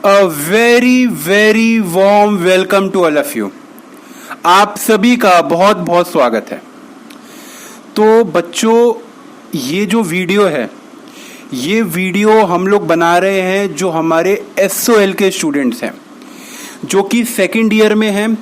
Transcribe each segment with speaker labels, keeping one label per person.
Speaker 1: A very very warm welcome to all of you. आप सभी का बहुत बहुत स्वागत है। तो बच्चों, ये जो वीडियो है, ये वीडियो हम लोग बना रहे हैं जो हमारे SOL के स्टूडेंट्स हैं, जो कि सेकेंड ईयर में हैं,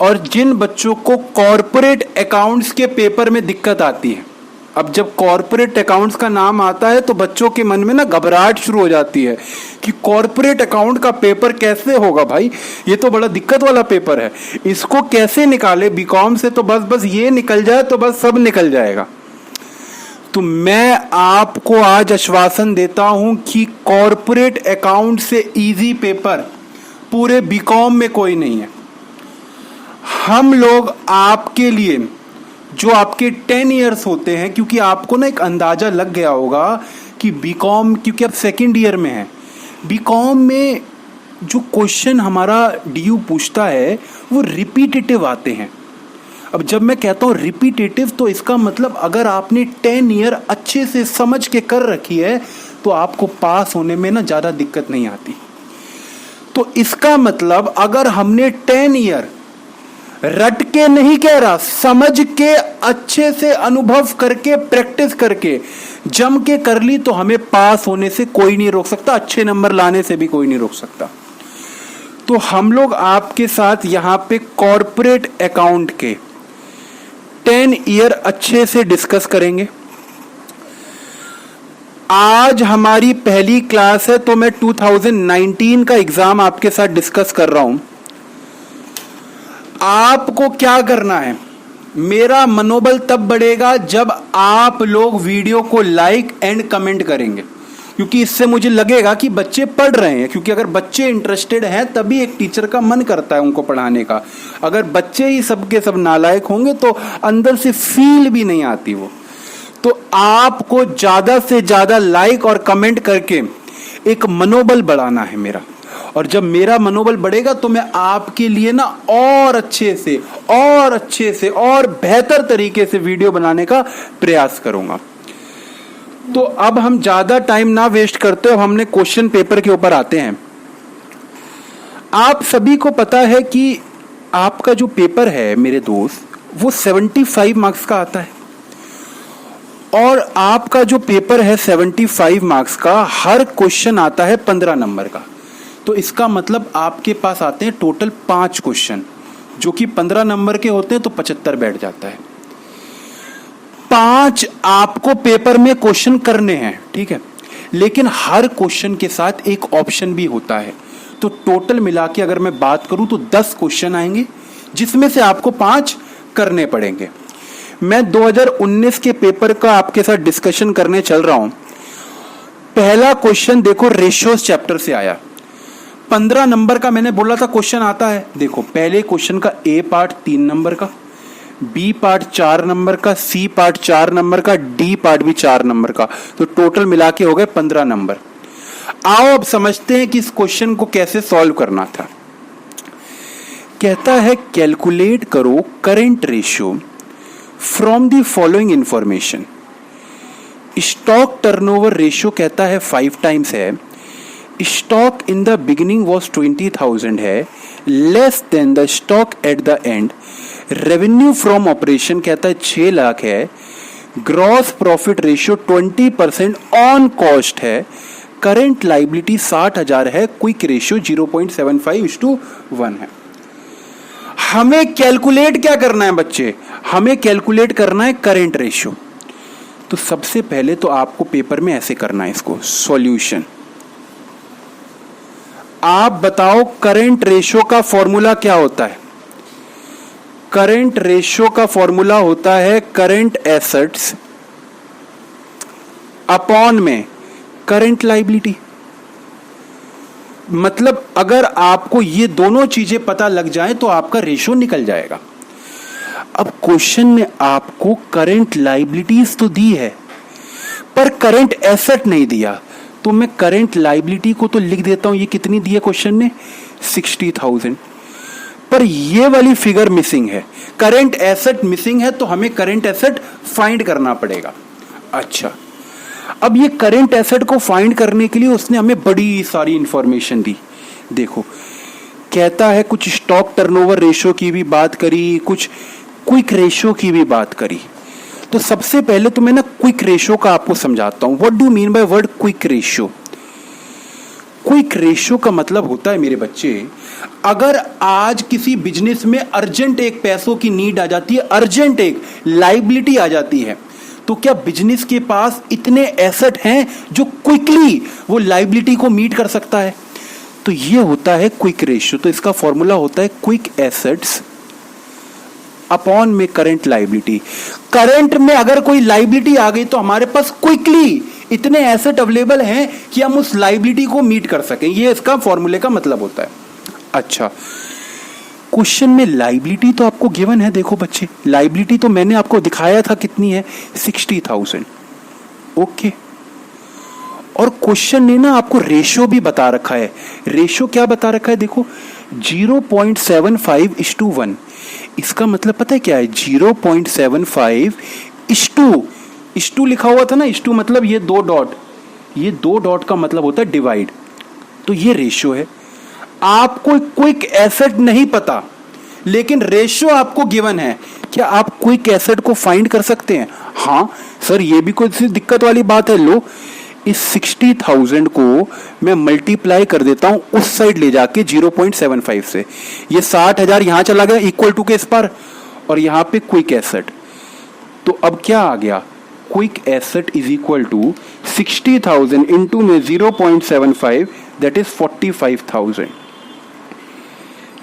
Speaker 1: और जिन बच्चों को कॉरपोरेट अकाउंट्स के पेपर में दिक्कत आती है। अब जब कॉरपोरेट अकाउंट्स का नाम आता है तो बच्चों के मन में ना घबराहट शुरू हो जाती है कि कॉरपोरेट अकाउंट का पेपर कैसे होगा भाई, ये तो बड़ा दिक्कत वाला पेपर है, इसको कैसे निकाले बीकॉम से, तो बस ये निकल जाए तो बस सब निकल जाएगा। तो मैं आपको आज आश्वासन देता हूं कि कॉरपोरेट अकाउंट से इजी पेपर पूरे बीकॉम में कोई नहीं है। हम लोग आपके लिए, जो आपके 10 इयर्स होते हैं, क्योंकि आपको ना एक अंदाजा लग गया होगा कि बीकॉम, क्योंकि आप सेकेंड ईयर में हैं, बीकॉम में जो क्वेश्चन हमारा DU पूछता है वो रिपीटेटिव आते हैं। अब जब मैं कहता हूँ रिपीटेटिव, तो इसका मतलब अगर आपने 10 ईयर अच्छे से समझ के कर रखी है तो आपको पास होने में ना ज़्यादा दिक्कत नहीं आती। तो इसका मतलब अगर हमने 10 ईयर रट के नहीं कह रहा, समझ के अच्छे से अनुभव करके प्रैक्टिस करके जम के कर ली, तो हमें पास होने से कोई नहीं रोक सकता, अच्छे नंबर लाने से भी कोई नहीं रोक सकता। तो हम लोग आपके साथ यहाँ पे कॉरपोरेट अकाउंट के 10 ईयर अच्छे से डिस्कस करेंगे। आज हमारी पहली क्लास है, तो मैं 2019 का एग्जाम आपके साथ डिस्कस कर रहा हूं। आपको क्या करना है, मेरा मनोबल तब बढ़ेगा जब आप लोग वीडियो को लाइक एंड कमेंट करेंगे, क्योंकि इससे मुझे लगेगा कि बच्चे पढ़ रहे हैं। क्योंकि अगर बच्चे इंटरेस्टेड हैं तभी एक टीचर का मन करता है उनको पढ़ाने का। अगर बच्चे ही सबके सब नालायक होंगे तो अंदर से फील भी नहीं आती वो। तो आपको ज्यादा से ज्यादा लाइक और कमेंट करके एक मनोबल बढ़ाना है मेरा, और जब मेरा मनोबल बढ़ेगा तो मैं आपके लिए ना और अच्छे से और बेहतर तरीके से वीडियो बनाने का प्रयास करूंगा। तो अब हम ज्यादा टाइम ना वेस्ट करते, अब हमने क्वेश्चन पेपर के ऊपर आते हैं। आप सभी को पता है कि आपका जो पेपर है मेरे दोस्त, वो 75 मार्क्स का आता है, और आपका जो पेपर है 75 मार्क्स का, हर क्वेश्चन आता है 15 नंबर का। तो इसका मतलब आपके पास आते हैं टोटल 5 क्वेश्चन, जो कि 15 नंबर के होते हैं, तो 75 बैठ जाता है। 5 आपको पेपर में क्वेश्चन करने हैं, ठीक है, लेकिन हर क्वेश्चन के साथ एक ऑप्शन भी होता है। तो टोटल मिला के अगर मैं बात करूं तो 10 क्वेश्चन आएंगे, जिसमें से आपको 5 करने पड़ेंगे। मैं 2019 के पेपर का आपके साथ डिस्कशन करने चल रहा हूं। पहला क्वेश्चन देखो, रेशियोज चैप्टर से आया। 15 नंबर का मैंने बोला था क्वेश्चन आता है। देखो, पहले क्वेश्चन का A पार्ट 3 नंबर का, B पार्ट 4 नंबर का, C पार्ट 4 नंबर का, D पार्ट भी 4 नंबर का। तो टोटल मिला के हो गए 15 नंबर। आओ अब समझते हैं कि इस क्वेश्चन को कैसे सॉल्व करना था। कहता है कैलकुलेट करो current ratio from the following information. Stock turnover ratio कहता है 5 टाइम्स है, stock in the beginning was 20,000 है, less than the stock at the and. Revenue from operation कहता है 6 लाख है, gross profit ratio 20% on cost है, current liability 60,000 है, quick ratio 0.75:1 है। हमें कैलकुलेट क्या करना है बच्चे, हमें कैलकुलेट करना है करंट रेशियो। तो सबसे पहले तो आपको पेपर में ऐसे करना है इसको, सॉल्यूशन। आप बताओ करंट रेशियो का फॉर्मूला क्या होता है। करंट रेशियो का फॉर्मूला होता है करंट एसेट्स अपॉन में करंट लाइबिलिटी। मतलब अगर आपको ये दोनों चीजें पता लग जाएं तो आपका रेशियो निकल जाएगा। अब क्वेश्चन में आपको करंट लाइबिलिटीज तो दी है, पर करंट एसेट नहीं दिया। तो मैं करंट लाइबिलिटी को तो लिख देता हूं, ये कितनी दी है क्वेश्चन ने, 60,000, पर ये वाली फिगर मिसिंग है, करंट एसेट मिसिंग है, तो हमें करंट एसेट फाइंड करना पड़ेगा। अच्छा, अब ये करंट एसेट को फाइंड करने के लिए उसने हमें बड़ी सारी इंफॉर्मेशन दी। देखो, कहता है कुछ स्टॉक टर्नओवर रेशियो की भी बात करी, कुछ क्विक रेशियो की भी बात करी। तो सबसे पहले तो मैं ना क्विक रेशियो का आपको समझाता हूं। What do mean by word quick ratio? Quick ratio का मतलब होता है मेरे बच्चे, अगर आज किसी बिजनेस में अर्जेंट एक पैसों की नीड आ जाती है, अर्जेंट एक लायबिलिटी आ जाती है, तो क्या बिजनेस के पास इतने एसेट हैं जो क्विकली वो लायबिलिटी को मीट कर सकता है? तो ये होता है क्विक रेशियो। तो इसका फॉर्मूला होता है क्विक एसेट्स अपॉन में करंट लायबिलिटी। करंट में अगर कोई लायबिलिटी आ गई तो हमारे पास क्विकली इतने एसेट अवेलेबल हैं कि हम उस लायबिलिटी को मीट कर सकें। ये इसका फॉर्मूले का मतलब होता है। अच्छा, क्वेश्चन में लायबिलिटी तो आपको गिवन है। देखो बच्चे, लायबिलिटी तो मैंने आपको दिखाया था कितनी है, 60,000। ओके, और क्वेश्चन ने ना आपको रेशियो भी बता रखा है। रेशियो क्या बता रखा है? देखो 0.75:1। इसका मतलब पता है क्या है? 0.75:2 लिखा हुआ था ना, इस टू मतलब ये दो डॉट, ये दो डॉट का मतलब होता है डिवाइड। तो ये रेशियो है। आपको क्विक एसेट नहीं पता, लेकिन रेशियो आपको गिवन है। क्या आप क्विक एसेट को फाइंड कर सकते हैं? हाँ सर, ये भी कोई दिक्कत वाली बात है। लो, इस 60,000 को मैं मल्टीप्लाई कर देता हूं उस साइड ले जाके 0.75 से। ये 60,000 यहां चला गया इक्वल टू के इस पर, और यहां पे क्विक एसेट। तो अब क्या आ गया? Quick asset is equal to 60,000 into में 0.75, दैट इज 45,000।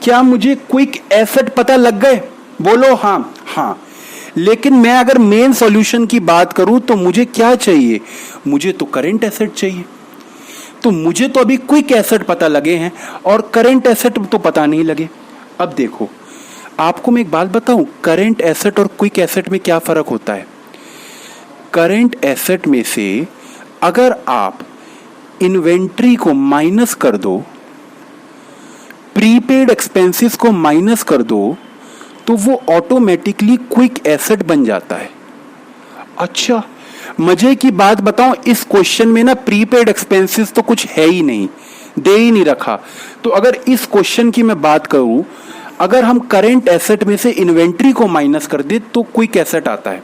Speaker 1: क्या मुझे क्विक एसेट पता लग गए? बोलो हाँ। हाँ, लेकिन मैं अगर मेन सॉल्यूशन की बात करूं तो मुझे क्या चाहिए? मुझे तो करंट एसेट चाहिए। तो मुझे तो अभी क्विक एसेट पता लगे हैं और करंट एसेट तो पता नहीं लगे। अब देखो, आपको मैं एक बात बताऊं, करंट एसेट और क्विक एसेट में क्या फर्क होता है? करंट एसेट में से अगर आप इन्वेंट्री को माइनस कर दो, प्रीपेड एक्सपेंसेस को माइनस कर दो, तो वो ऑटोमेटिकली क्विक एसेट बन जाता है। अच्छा, मजे की बात बताऊं, इस क्वेश्चन में ना प्रीपेड एक्सपेंसेस तो कुछ है ही नहीं, दे ही नहीं रखा। तो अगर इस क्वेश्चन की मैं बात करूं, अगर हम करंट एसेट में से इन्वेंट्री को माइनस कर दे तो क्विक एसेट आता है।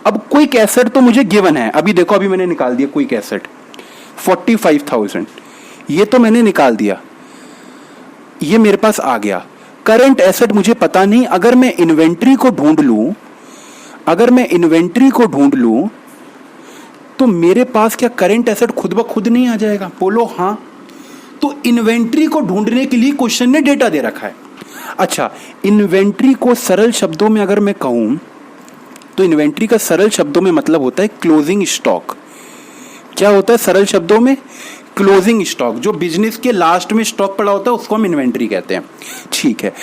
Speaker 1: अब क्विक एसेट तो मुझे गिवन है। अभी देखो, अभी मैंने निकाल दिया क्विक एसेट 45,000, ये तो मैंने निकाल दिया, ये मेरे पास आ गया। करंट एसेट मुझे पता नहीं। अगर मैं इन्वेंट्री को ढूंढ लूं, तो मेरे पास क्या करंट एसेट खुद ब खुद नहीं आ जाएगा? बोलो हाँ। तो इन्वेंट्री को ढूंढने के लिए क्वेश्चन ने डेटा दे रखा है। अच्छा, इन्वेंट्री को सरल शब्दों में अगर मैं कहूं, तो इन्वेंट्री का सरल शब्दों में मतलब होता है क्लोजिंग स्टॉक। क्या होता है सरल शब्दों में? Closing stock. जो बिजनेस के लास्ट में स्टॉक पड़ा होता है उसको हम इन्वेंट्री कहते हैं। ठीक है,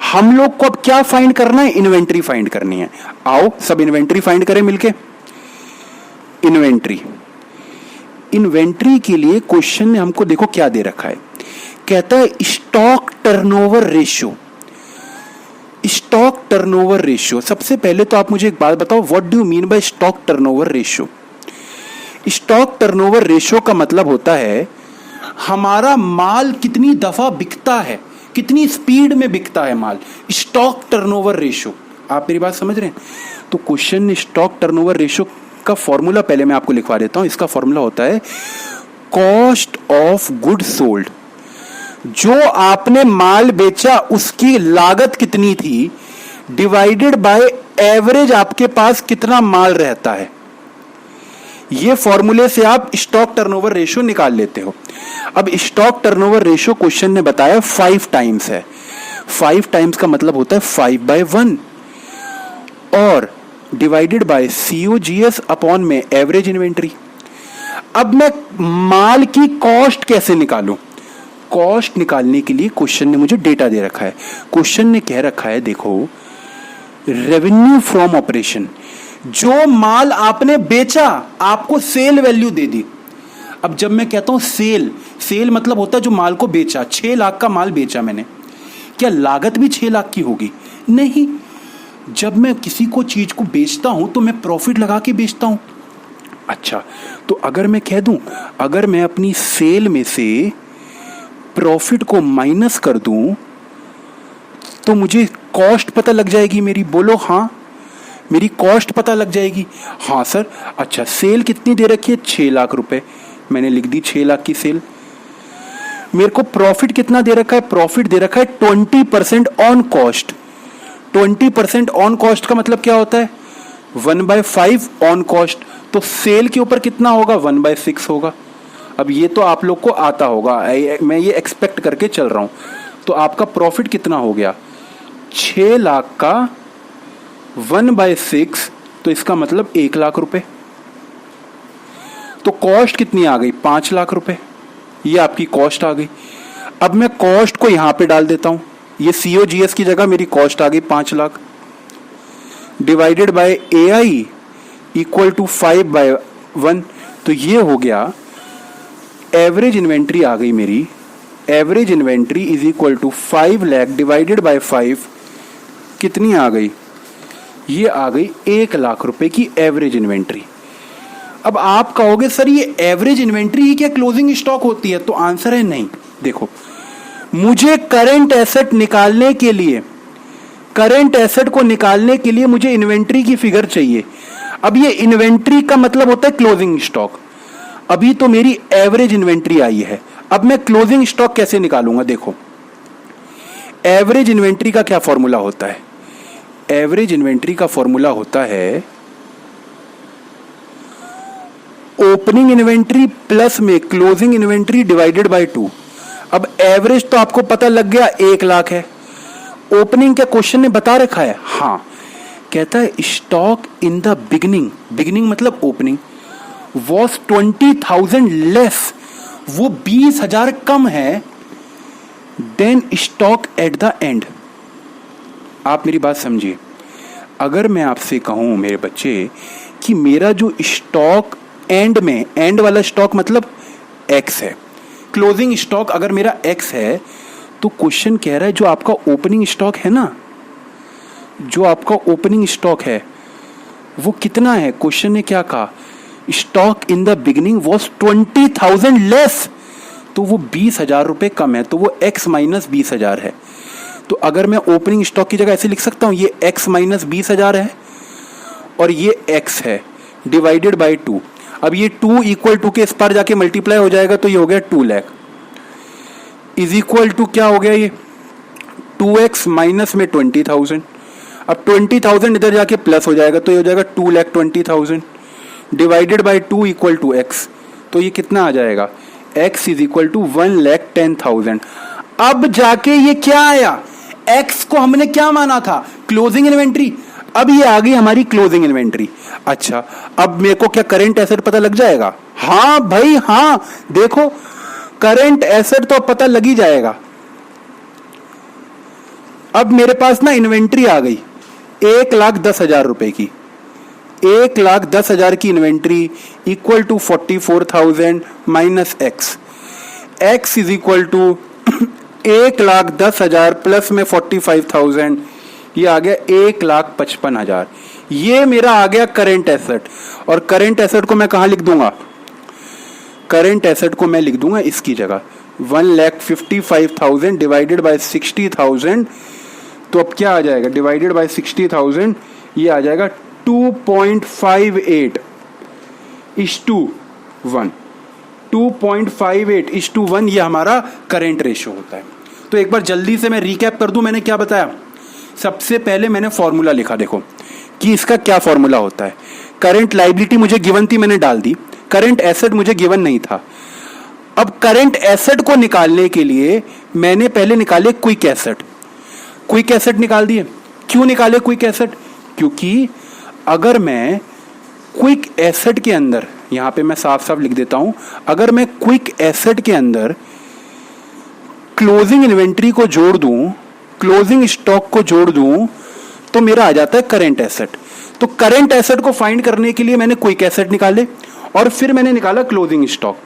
Speaker 1: हम लोग को अब क्या फाइंड करना है? इन्वेंट्री फाइंड करनी है। आओ सब इन्वेंट्री फाइंड करें मिलके। इन्वेंट्री के लिए क्वेश्चन ने हमको देखो क्या दे रखा है। कहता है stock turnover ratio. Stock turnover ratio, सबसे पहले तो आप मुझे एक बात बताओ, what do you mean by stock turnover ratio? Stock turnover ratio का मतलब होता है हमारा माल कितनी दफा बिकता है, कितनी स्पीड में बिकता है माल। स्टॉक टर्नओवर रेशियो, आप मेरी बात समझ रहे हैं? तो क्वेश्चन ने स्टॉक टर्नओवर रेशियो का फॉर्मूला पहले मैं आपको लिखवा देता हूं। इसका फॉर्मूला होता है कॉस्ट ऑफ गुड सोल्ड। जो आपने माल बेचा उसकी लागत कितनी थी, डिवाइडेड बाय एवरेज आपके पास कितना माल रहता है। ये फॉर्मूले से आप स्टॉक टर्नओवर रेशियो निकाल लेते हो। अब स्टॉक टर्नओवर रेशियो क्वेश्चन ने बताया 5 टाइम्स है। 5 टाइम्स का मतलब होता है 5/1 और डिवाइडेड बाय COGS अपॉन में एवरेज इन्वेंट्री। अब मैं माल की कॉस्ट कैसे निकालूं? कॉस्ट निकालने के लिए क्वेश्चन ने मुझे डेटा दे रखा है। क्वेश्चन ने कह रखा है, देखो, रेवेन्यू फ्रॉम ऑपरेशन। जो माल आपने बेचा आपको सेल वैल्यू दे दी। अब जब मैं कहता हूं सेल मतलब होता है जो माल को बेचा। 6 लाख का माल बेचा मैंने, क्या लागत भी 6 लाख की होगी? नहीं। जब मैं किसी को चीज को बेचता हूं तो मैं प्रॉफिट लगा के बेचता हूं। अच्छा, तो अगर मैं कह दूं, अगर मैं अपनी सेल में से प्रॉफिट को माइनस कर दूं तो मुझे कॉस्ट पता लग जाएगी मेरी। बोलो हाँ, मेरी कॉस्ट पता लग जाएगी। हाँ सर। अच्छा, सेल कितनी दे रखी है? 6 लाख रुपए। मैंने लिख दी 6 लाख की सेल। मेरे को प्रॉफिट कितना दे रखा है? प्रॉफिट दे रखा है 20% ऑन कॉस्ट। 20% ऑन कॉस्ट का मतलब क्या होता है? 1/5 ऑन कॉस्ट। तो सेल के ऊपर कितना होगा? 1/6 होगा। अब ये तो आप लोग को आता होगा, मैं ये एक्सपेक्ट करके चल रहा हूं। तो आपका प्रॉफिट कितना हो गया? 6 लाख का 1/6, तो इसका मतलब 1 लाख रुपए। तो कॉस्ट कितनी आ गई? 5 लाख रुपए। ये आपकी कॉस्ट आ गई। अब मैं कॉस्ट को यहां पे डाल देता हूं। ये COGS की जगह मेरी कॉस्ट आ गई 5 lakh, divided by AI equal to 5/1। तो ये हो गया एवरेज इन्वेंट्री आ गई मेरी। Average inventory is equal to 5 lakh divided by 5, कितनी आ गई? ये आ गई 1 लाख रुपए की एवरेज इन्वेंट्री। अब आप कहोगे सर ये एवरेज इन्वेंट्री ही क्या क्लोजिंग स्टॉक होती है? तो आंसर है नहीं। देखो, मुझे करंट एसेट निकालने के लिए, करंट एसेट को निकालने के लिए मुझे इन्वेंट्री की फिगर चाहिए। अब ये इन्वेंट्री का मतलब होता है क्लोजिंग स्टॉक। अभी तो मेरी एवरेज इन्वेंट्री आई है, अब मैं क्लोजिंग स्टॉक कैसे निकालूंगा? देखो, एवरेज इन्वेंट्री का क्या फॉर्मूला होता है? एवरेज इन्वेंट्री का फॉर्मूला होता है ओपनिंग इन्वेंट्री प्लस में क्लोजिंग इन्वेंट्री डिवाइडेड बाय 2। अब एवरेज तो आपको पता लग गया 1 लाख है। ओपनिंग क्या क्वेश्चन ने बता रखा है? हाँ, कहता है stock in the beginning, beginning मतलब ओपनिंग, वॉज 20,000 लेस, वो 20,000 कम है than stock at the end. आप मेरी बात समझिए। अगर मैं आपसे कहूं मेरे बच्चे कि मेरा जो स्टॉक एंड में, एंड वाला स्टॉक मतलब X है, क्लोजिंग स्टॉक अगर मेरा X है, तो क्वेश्चन कह रहा है जो आपका ओपनिंग स्टॉक है ना, जो आपका ओपनिंग स्टॉक है वो कितना है? क्वेश्चन ने क्या कहा? Stock in the beginning was 20,000 less, तो वो 20,000 रुपए कम है, तो वो X माइनस 20,000 है। तो अगर मैं ओपनिंग स्टॉक की जगह ऐसे लिख सकता हूं, ये X माइनस 20,000 है और ये X है डिवाइडेड बाय 2। अब ये 2 इक्वल टू के इस पर जाके मल्टीप्लाई हो जाएगा, तो ये हो गया 2 लाख इज इक्वल टू क्या हो गया? ये 2X माइनस में 20,000। अब 20,000 इधर जाके प्लस हो जाएगा, तो ये हो जाएगा 2,20,000 divided by 2 equal to X। तो ये कितना आ जाएगा? X is equal to 1,10,000। अब जाके ये क्या आया? X को हमने क्या माना था? Closing inventory. अब ये आ गई हमारी क्लोजिंग इन्वेंट्री। अच्छा, अब मेरे को क्या करंट एसेट पता लग जाएगा? हाँ भाई हाँ, देखो करंट एसेट तो पता लग ही जाएगा। अब मेरे पास ना इन्वेंट्री आ गई 1,10,000 रुपए की। 1,10,000 की inventory equal to 44,000 minus X। X is equal to 1,10,000 plus में 45,000, ये आ गया 1,55,000। ये मेरा आ गया करंट एसेट। और करंट एसेट को मैं कहां लिख दूंगा? करंट एसेट को मैं लिख दूंगा इसकी जगह 1,55,000 डिवाइडेड बाय 60,000। तो अब क्या आ जाएगा? डिवाइडेड बाय 60,000 ये आ जाएगा 2.58 इस टू 1। 2.58 इस टू 1 ये हमारा करंट रेशियो होता है। तो एक बार जल्दी से मैं रिकैप कर दूं, मैंने क्या बताया? सबसे पहले मैंने फॉर्मूला लिखा, देखो कि इसका क्या फॉर्मूला होता है। करंट लायबिलिटी मुझे गिवन थी, मैंने डाल दी। करंट एसेट मुझे गिवन नहीं था। अब करंट एसेट को निकालने के लिए मैंने पहले निकाले क्विक एसेट। क्विक एसेट निकाल दिए। क्यों निकाले क्विक एसेट? क्योंकि अगर मैं क्विक एसेट के अंदर, यहां पे मैं साफ साफ लिख देता हूं, अगर मैं क्विक एसेट के अंदर क्लोजिंग इन्वेंट्री को जोड़ दूं, क्लोजिंग स्टॉक को जोड़ दूं, तो मेरा आ जाता है करंट एसेट। तो करंट एसेट को फाइंड करने के लिए मैंने क्विक एसेट निकाले और फिर मैंने निकाला क्लोजिंग स्टॉक।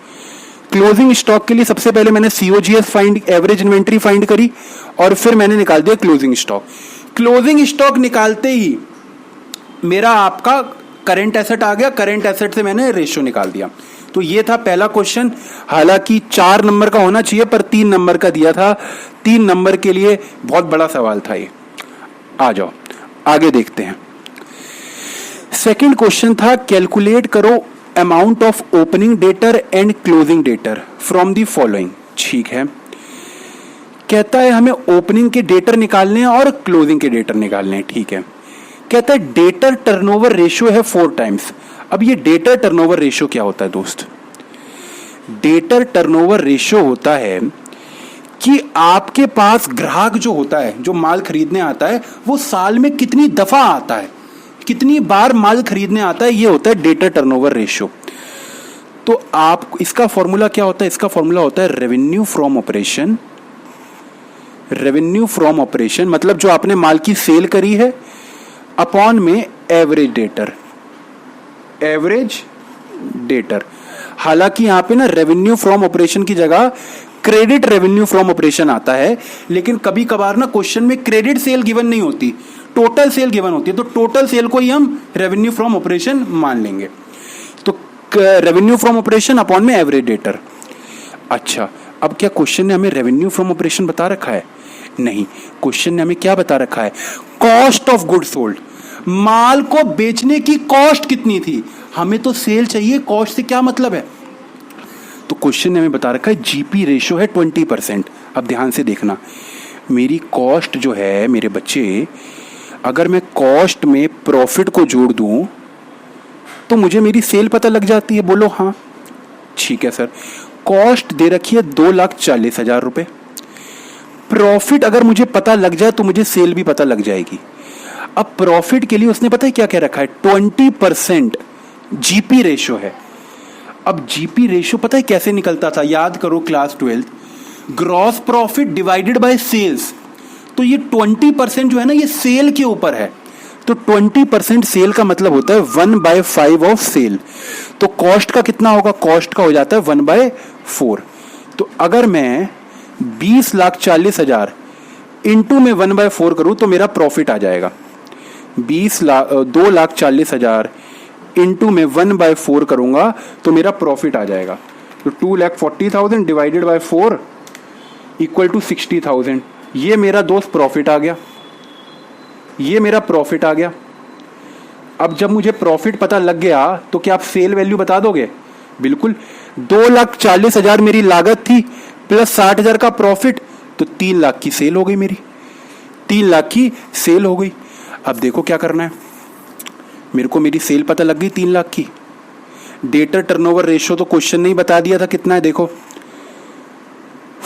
Speaker 1: क्लोजिंग स्टॉक के लिए सबसे पहले मैंने COGS find, average inventory find करी और फिर मैंने निकाल दिया क्लोजिंग स्टॉक। क्लोजिंग स्टॉक निकालते ही मेरा आपका करंट एसेट आ गया, करंट एसेट से मैंने रेशियो निकाल दिया। तो ये था पहला क्वेश्चन। हालांकि 4 नंबर का होना चाहिए पर 3 नंबर का दिया था। 3 नंबर के लिए बहुत बड़ा सवाल था ये। आ जाओ आगे देखते हैं। सेकंड क्वेश्चन था कैलकुलेट करो amount of opening debtor and closing debtor from the following. ठीक है, कहता है हमें ओपनिंग के डेटर निकालने हैं और क्लोजिंग के डेटर निकालने हैं। ठीक है, कहता है डेटर टर्नओवर रेशियो है 4 टाइम्स। अब ये डेटर टर्नओवर रेशियो क्या होता है दोस्त? डेटर टर्नओवर रेशियो होता है कि आपके पास ग्राहक जो होता है, जो माल खरीदने आता है, वो साल में कितनी दफा आता है, कितनी बार माल खरीदने आता है, ये होता है डेटर टर्नओवर रेशियो। तो आप इसका फॉर्मूला क्या होता है? इसका फॉर्मूला होता है revenue from operation. Revenue from operation मतलब जो आपने माल की सेल करी है अपॉन में एवरेज डेटर। Average debtor. हालांकि यहां पे ना रेवेन्यू फ्रॉम ऑपरेशन की जगह क्रेडिट रेवेन्यू फ्रॉम ऑपरेशन आता है, लेकिन कभी कभार ना क्वेश्चन में क्रेडिट सेल गिवन नहीं होती, टोटल सेल गिवन होती है। तो टोटल सेल को ही हम रेवेन्यू फ्रॉम ऑपरेशन मान लेंगे। तो रेवेन्यू फ्रॉम ऑपरेशन अपॉन में एवरेज डेटर। अच्छा, अब क्या क्वेश्चन ने हमें रेवेन्यू फ्रॉम ऑपरेशन बता रखा है? नहीं, क्वेश्चन ने हमें क्या बता रखा है? Cost of good sold. माल को बेचने की कॉस्ट कितनी थी? हमें तो सेल चाहिए, कॉस्ट से क्या मतलब है? तो क्वेश्चन ने हमें बता रखा है जीपी रेशियो है 20%। अब ध्यान से देखना, मेरी कॉस्ट जो है मेरे बच्चे, अगर मैं कॉस्ट में प्रॉफिट को जोड़ दूं तो मुझे मेरी सेल पता लग जाती है। बोलो हाँ। ठीक है सर, कॉस्ट दे रखी है 2,40,000 रुपए। प्रॉफिट अगर मुझे पता लग जाए तो मुझे सेल भी पता लग जाएगी। अब प्रॉफिट के लिए उसने पता है क्या कह रखा है? 20% जीपी रेशियो है। अब जीपी रेशियो पता है कैसे निकलता था? याद करो class 12th, gross profit divided by sales. तो ये 20% जो है ना, ये सेल के ऊपर है। तो 20% सेल का मतलब होता है 1/5 ऑफ सेल। तो कॉस्ट का कितना होगा? कॉस्ट का हो जाता है 1/4। तो अगर मैं 20,40,000 इंटू में 1/4 करूं तो मेरा प्रॉफिट आ जाएगा। 2,40,000 इंटू में 1/4 करूंगा तो मेरा प्रॉफिट आ जाएगा। तो 2,40,000 डिवाइडेड बाय 4 इक्वल टू 60,000। ये मेरा दोस्त प्रॉफिट आ गया। ये मेरा प्रॉफिट आ गया। अब जब मुझे प्रॉफिट पता लग गया तो क्या आप सेल वैल्यू बता दोगे? बिल्कुल। 2,40,000 मेरी लागत थी प्लस 60,000 का प्रॉफिट, तो 3 लाख की सेल हो गई मेरी। 3 लाख की सेल हो गई। अब देखो क्या करना है, मेरे को मेरी सेल पता लग गई 3 लाख की। डेटर टर्नओवर रेशियो तो क्वेश्चन नहीं बता दिया था कितना है, देखो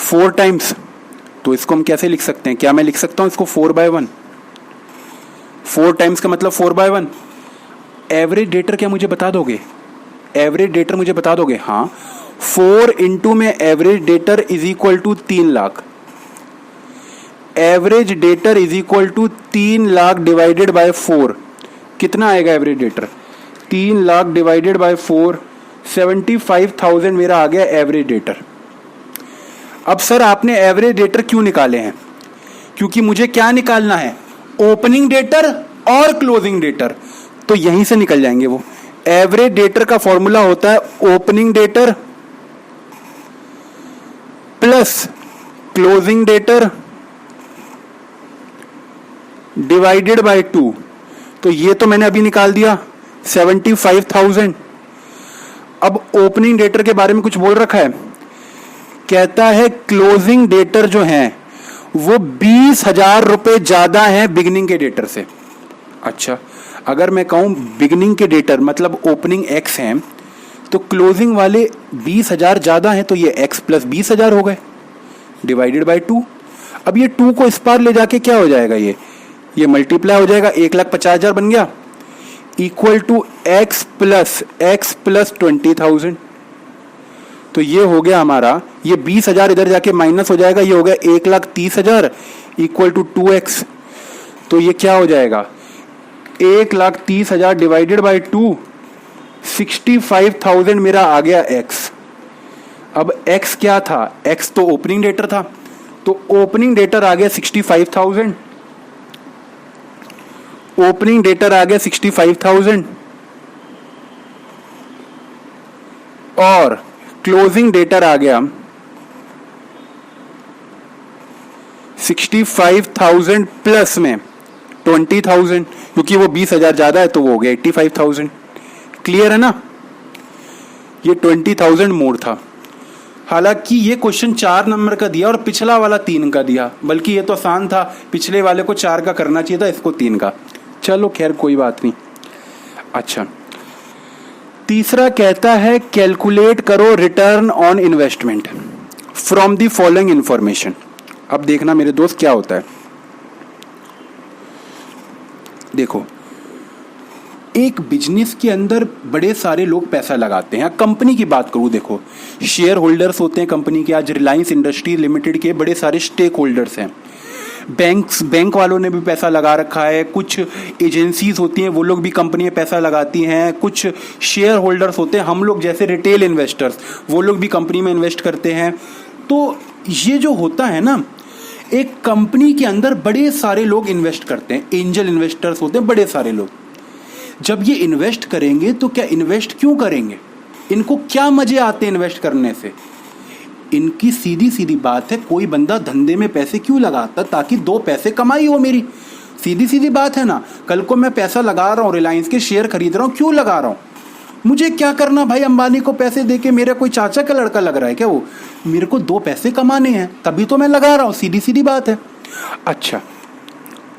Speaker 1: 4 टाइम्स। तो इसको हम कैसे लिख सकते हैं? क्या मैं लिख सकता हूं इसको 4/1? 4 टाइम्स का मतलब 4/1। एवरेज डेटर क्या मुझे बता दोगे? एवरेज डेटर मुझे बता दोगे? हाँ, 4 इंटू में average debtor is equal to 3 lakh. Average debtor is equal to 3 lakh divided by 4। कितना आएगा average debtor? 3 lakh divided by 4, 75,000 मेरा आ गया एवरेज डेटर। अब सर आपने एवरेज डेटर क्यों निकाले हैं? क्योंकि मुझे क्या निकालना है? ओपनिंग डेटर और क्लोजिंग डेटर। तो यहीं से निकल जाएंगे वो। एवरेज डेटर का फॉर्मूला होता है opening debtor plus closing debtor divided by 2। तो ये तो मैंने अभी निकाल दिया 75,000। अब ओपनिंग डेटर के बारे में कुछ बोल रखा है, कहता है क्लोजिंग डेटर जो है वो 20,000 रुपए ज्यादा है बिगिनिंग के डेटर से। अच्छा, अगर मैं कहूं बिगिनिंग के डेटर मतलब ओपनिंग x है तो क्लोजिंग वाले 20,000 ज्यादा हैं, तो ये x प्लस 20,000 हो गए डिवाइडेड बाय 2। अब ये 2 को इस पार ले जाके क्या हो जाएगा? ये मल्टीप्लाई हो जाएगा, 1,50,000 बन गया इक्वल टू x प्लस 20,000। तो ये हो गया हमारा, ये 20,000 इधर जाके माइनस हो जाएगा, ये हो गया 1,30,000 इक्वल टू 2x। तो ये क्या हो जाएगा? 1,30,000 डिवाइडेड बाय 2, 65,000 मेरा आ गया x। अब x क्या था? x तो ओपनिंग डेटर था, तो ओपनिंग डेटर आ गया 65,000। ओपनिंग डेटर आ गया 65,000 और क्लोजिंग डेटर आ गया 65,000 प्लस में 20,000, क्योंकि वो 20,000 ज्यादा है तो वो हो गया 85,000। क्लियर है ना? ये 20,000 मोड था। हालांकि ये क्वेश्चन 4 नंबर का दिया और पिछला वाला 3 का दिया, बल्कि ये तो आसान था, पिछले वाले को 4 का करना चाहिए था, इसको 3 का। चलो खैर कोई बात नहीं। अच्छा, तीसरा कहता है कैलकुलेट करो return on investment from the following information. अब देखना मेरे दोस्त क्या होता है। देखो, एक बिजनेस के अंदर बड़े सारे लोग पैसा लगाते हैं। कंपनी की बात करूं, देखो शेयर होल्डर्स होते हैं कंपनी के। आज रिलायंस इंडस्ट्री लिमिटेड के बड़े सारे स्टेक होल्डर्स हैं। बैंक वालों ने भी पैसा लगा रखा है। कुछ एजेंसीज होती हैं, वो लोग भी कंपनी में पैसा लगाती हैं। कुछ शेयर होल्डर्स होते हैं, हम लोग जैसे रिटेल इन्वेस्टर्स, वो लोग भी कंपनी में इन्वेस्ट करते हैं। तो ये जो होता है ना, एक कंपनी के अंदर बड़े सारे लोग इन्वेस्ट करते हैं। एंजल इन्वेस्टर्स होते हैं बड़े सारे लोग। जब ये इन्वेस्ट करेंगे तो क्या इन्वेस्ट क्यों करेंगे? इनको क्या मजे आते हैं इन्वेस्ट करने से? इनकी सीधी सीधी बात है, कोई बंदा धंधे में पैसे क्यों लगाता? ताकि 2 पैसे कमाई हो मेरी। सीधी सीधी बात है ना। कल को मैं पैसा लगा रहा हूँ, रिलायंस के शेयर खरीद रहा हूँ, क्यों लगा रहा हूँ? मुझे क्या करना भाई, अंबानी को पैसे देके मेरा कोई चाचा का लड़का लग रहा है क्या? वो मेरे को 2 पैसे कमाने हैं, तभी तो मैं लगा रहा हूँ। सीधी सीधी बात है। अच्छा,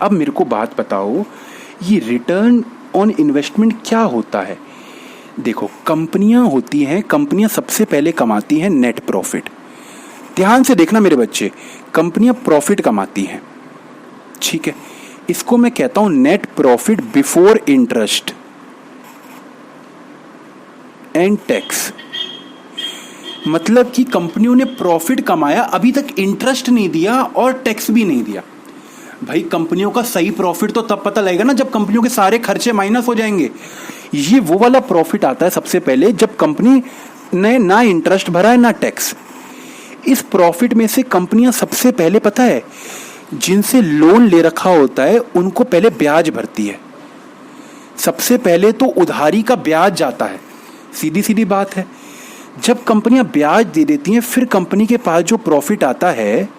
Speaker 1: अब मेरे को बात बताओ, ये रिटर्न ऑन इन्वेस्टमेंट क्या होता है? देखो, कंपनियां होती हैं, कंपनियां सबसे पहले कमाती हैं नेट प्रॉफिट। ध्यान से देखना मेरे बच्चे, कंपनियां प्रॉफिट कमाती हैं, ठीक है? इसको मैं कहता हूं net profit before interest and tax. मतलब कि कंपनियों ने प्रॉफिट कमाया, अभी तक इंटरेस्ट नहीं दिया और टैक्स भी नहीं दिया। भाई, कंपनियों का सही प्रॉफिट तो तब पता लगेगा ना जब कंपनियों के सारे खर्चे माइनस हो जाएंगे। ये वो वाला प्रॉफिट आता है सबसे पहले जब कंपनी ने ना इंटरेस्ट भरा है ना टैक्स। इस प्रॉफिट में से कंपनियां सबसे पहले, पता है, जिनसे लोन ले रखा होता है उनको पहले ब्याज भरती है। सबसे पहले तो उधारी का ब्याज जाता है। सीधी सीधी बात है। जब कंपनियां ब्याज दे देती हैं, फिर कंपनी के पास जो प्रॉफिट आता है,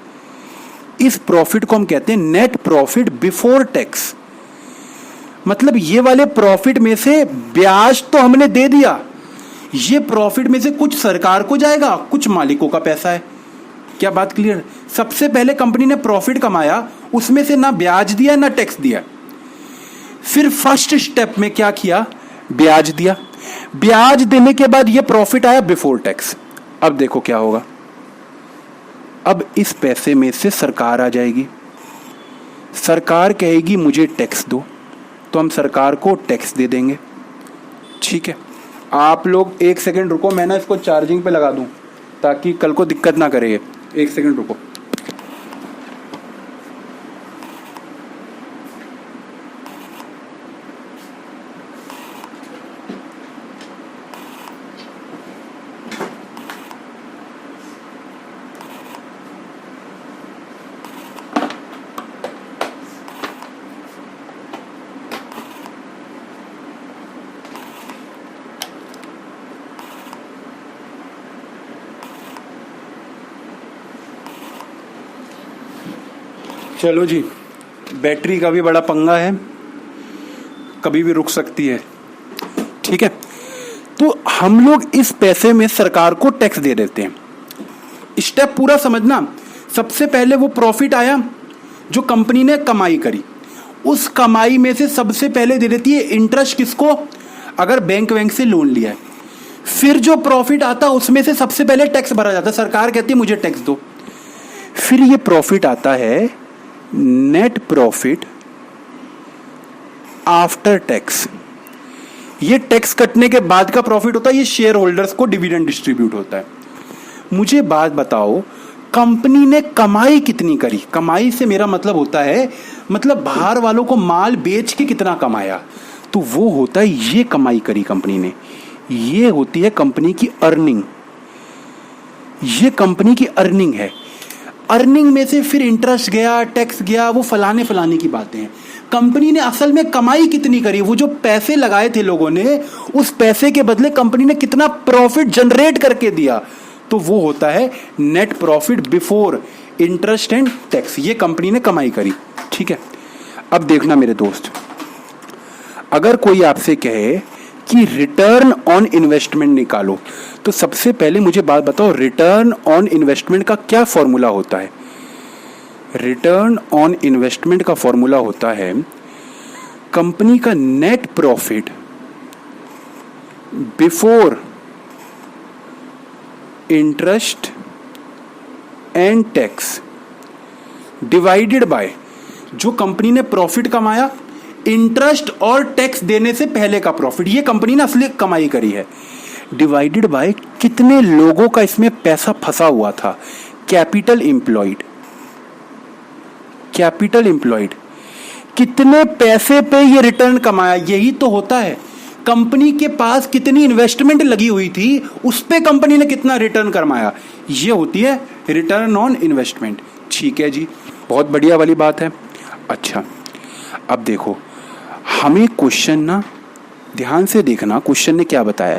Speaker 1: इस प्रॉफिट को हम कहते हैं नेट प्रॉफिट बिफोर टैक्स। मतलब ये वाले प्रॉफिट में से ब्याज तो हमने दे दिया, ये प्रॉफिट में से कुछ सरकार को जाएगा, कुछ मालिकों का पैसा है। क्या बात क्लियर? सबसे पहले कंपनी ने प्रॉफिट कमाया, उसमें से ना ब्याज दिया ना टैक्स दिया। फिर फर्स्ट स्टेप में क्या किया? ब्याज दिया। ब्याज देने के बाद ये प्रॉफिट आया बिफोर टैक्स। अब देखो क्या होगा। अब इस पैसे में से सरकार आ जाएगी। सरकार कहेगी मुझे टैक्स दो, तो हम सरकार को टैक्स दे देंगे। ठीक है, आप लोग 1 सेकंड रुको, मैं ना इसको चार्जिंग पे लगा दूं ताकि कल को दिक्कत ना करे। 1 सेकंड रुको। चलो जी, बैटरी का भी बड़ा पंगा है, कभी भी रुक सकती है। ठीक है, तो हम लोग इस पैसे में सरकार को टैक्स दे देते हैं। स्टेप पूरा समझना। सबसे पहले वो प्रॉफिट आया जो कंपनी ने कमाई करी, उस कमाई में से सबसे पहले दे देती है इंटरेस्ट। किसको? अगर बैंक से लोन लिया है। फिर जो प्रॉफिट आता उसमें से सबसे पहले टैक्स भरा जाता है। सरकार कहती है मुझे टैक्स दो। फिर ये प्रॉफिट आता है नेट प्रॉफिट आफ्टर टैक्स। ये टैक्स कटने के बाद का प्रॉफिट होता है। ये शेयर होल्डर्स को डिविडेंड डिस्ट्रीब्यूट होता है। मुझे बात बताओ, कंपनी ने कमाई कितनी करी? कमाई से मेरा मतलब होता है, मतलब बाहर वालों को माल बेच के कितना कमाया, तो वो होता है ये कमाई करी कंपनी ने। ये होती है कंपनी की अर्निंग। ये कंपनी की अर्निंग है। अर्निंग में से फिर इंटरेस्ट गया, टैक्स गया, वो फलाने फलाने की बातें हैं। कंपनी ने असल में कमाई कितनी करी, वो जो पैसे लगाए थे लोगों ने, उस पैसे के बदले कंपनी ने कितना प्रॉफिट जनरेट करके दिया, तो वो होता है net profit before interest and tax. ये कंपनी ने कमाई करी, ठीक है। अब देखना मेरे दोस्त, अगर कोई आपसे कहे कि रिटर्न ऑन इन्वेस्टमेंट निकालो, तो सबसे पहले मुझे बात बताओ, रिटर्न ऑन इन्वेस्टमेंट का क्या फॉर्मूला होता है? रिटर्न ऑन इन्वेस्टमेंट का फॉर्मूला होता है कंपनी का net profit before interest and tax divided by जो कंपनी ने प्रॉफिट कमाया, इंटरेस्ट और टैक्स देने से पहले का प्रॉफिट, ये कंपनी ने असली कमाई करी है, डिवाइडेड बाय कितने लोगों का इसमें पैसा फंसा हुआ था, कैपिटल एम्प्लॉयड। कैपिटल एम्प्लॉयड, कितने पैसे पे ये रिटर्न कमाया, यही तो होता है। कंपनी के पास कितनी इन्वेस्टमेंट लगी हुई थी, उस पे कंपनी ने कितना रिटर्न कमाया, ये होती है रिटर्न ऑन इन्वेस्टमेंट। ठीक है जी, बहुत बढ़िया वाली बात है। अच्छा, अब देखो, हमें क्वेश्चन ना ध्यान से देखना, क्वेश्चन ने क्या बताया।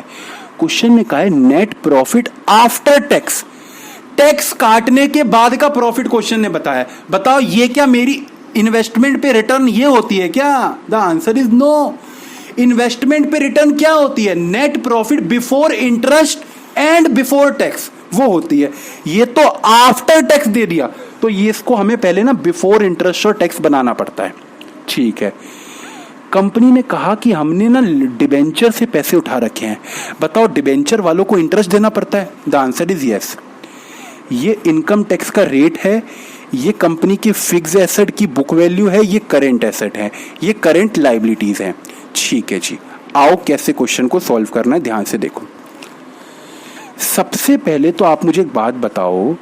Speaker 1: क्वेश्चन ने कहा है net profit after tax, tax काटने के बाद का प्रॉफिट क्वेश्चन ने बताया। बताओ ये क्या मेरी इन्वेस्टमेंट पे रिटर्न ये होती है क्या? The answer is no. Investment पे रिटर्न क्या होती है? Net profit before interest and before tax, वो होती है। ये तो आफ्टर टैक्स दे दिया, तो ये इसको हमें पहले ना बिफोर इंटरेस्ट और टैक्स बनाना पड़ता है। ठीक है, कंपनी ने कहा कि हमने ना डिबेंचर से पैसे उठा रखे हैं, बताओ डिबेंचर वालों को इंटरेस्ट देना पड़ता है? The answer is yes. ये इनकम टैक्स का रेट है, ये कंपनी की फिक्स एसेट की बुक वैल्यू है, ये करेंट एसेट है, ये करेंट लाइबिलिटीज है। ठीक है जी, आओ कैसे क्वेश्चन को सॉल्व करना है, ध्यान से देखो। सबसे पहले तो आप मुझे एक बात बताओ,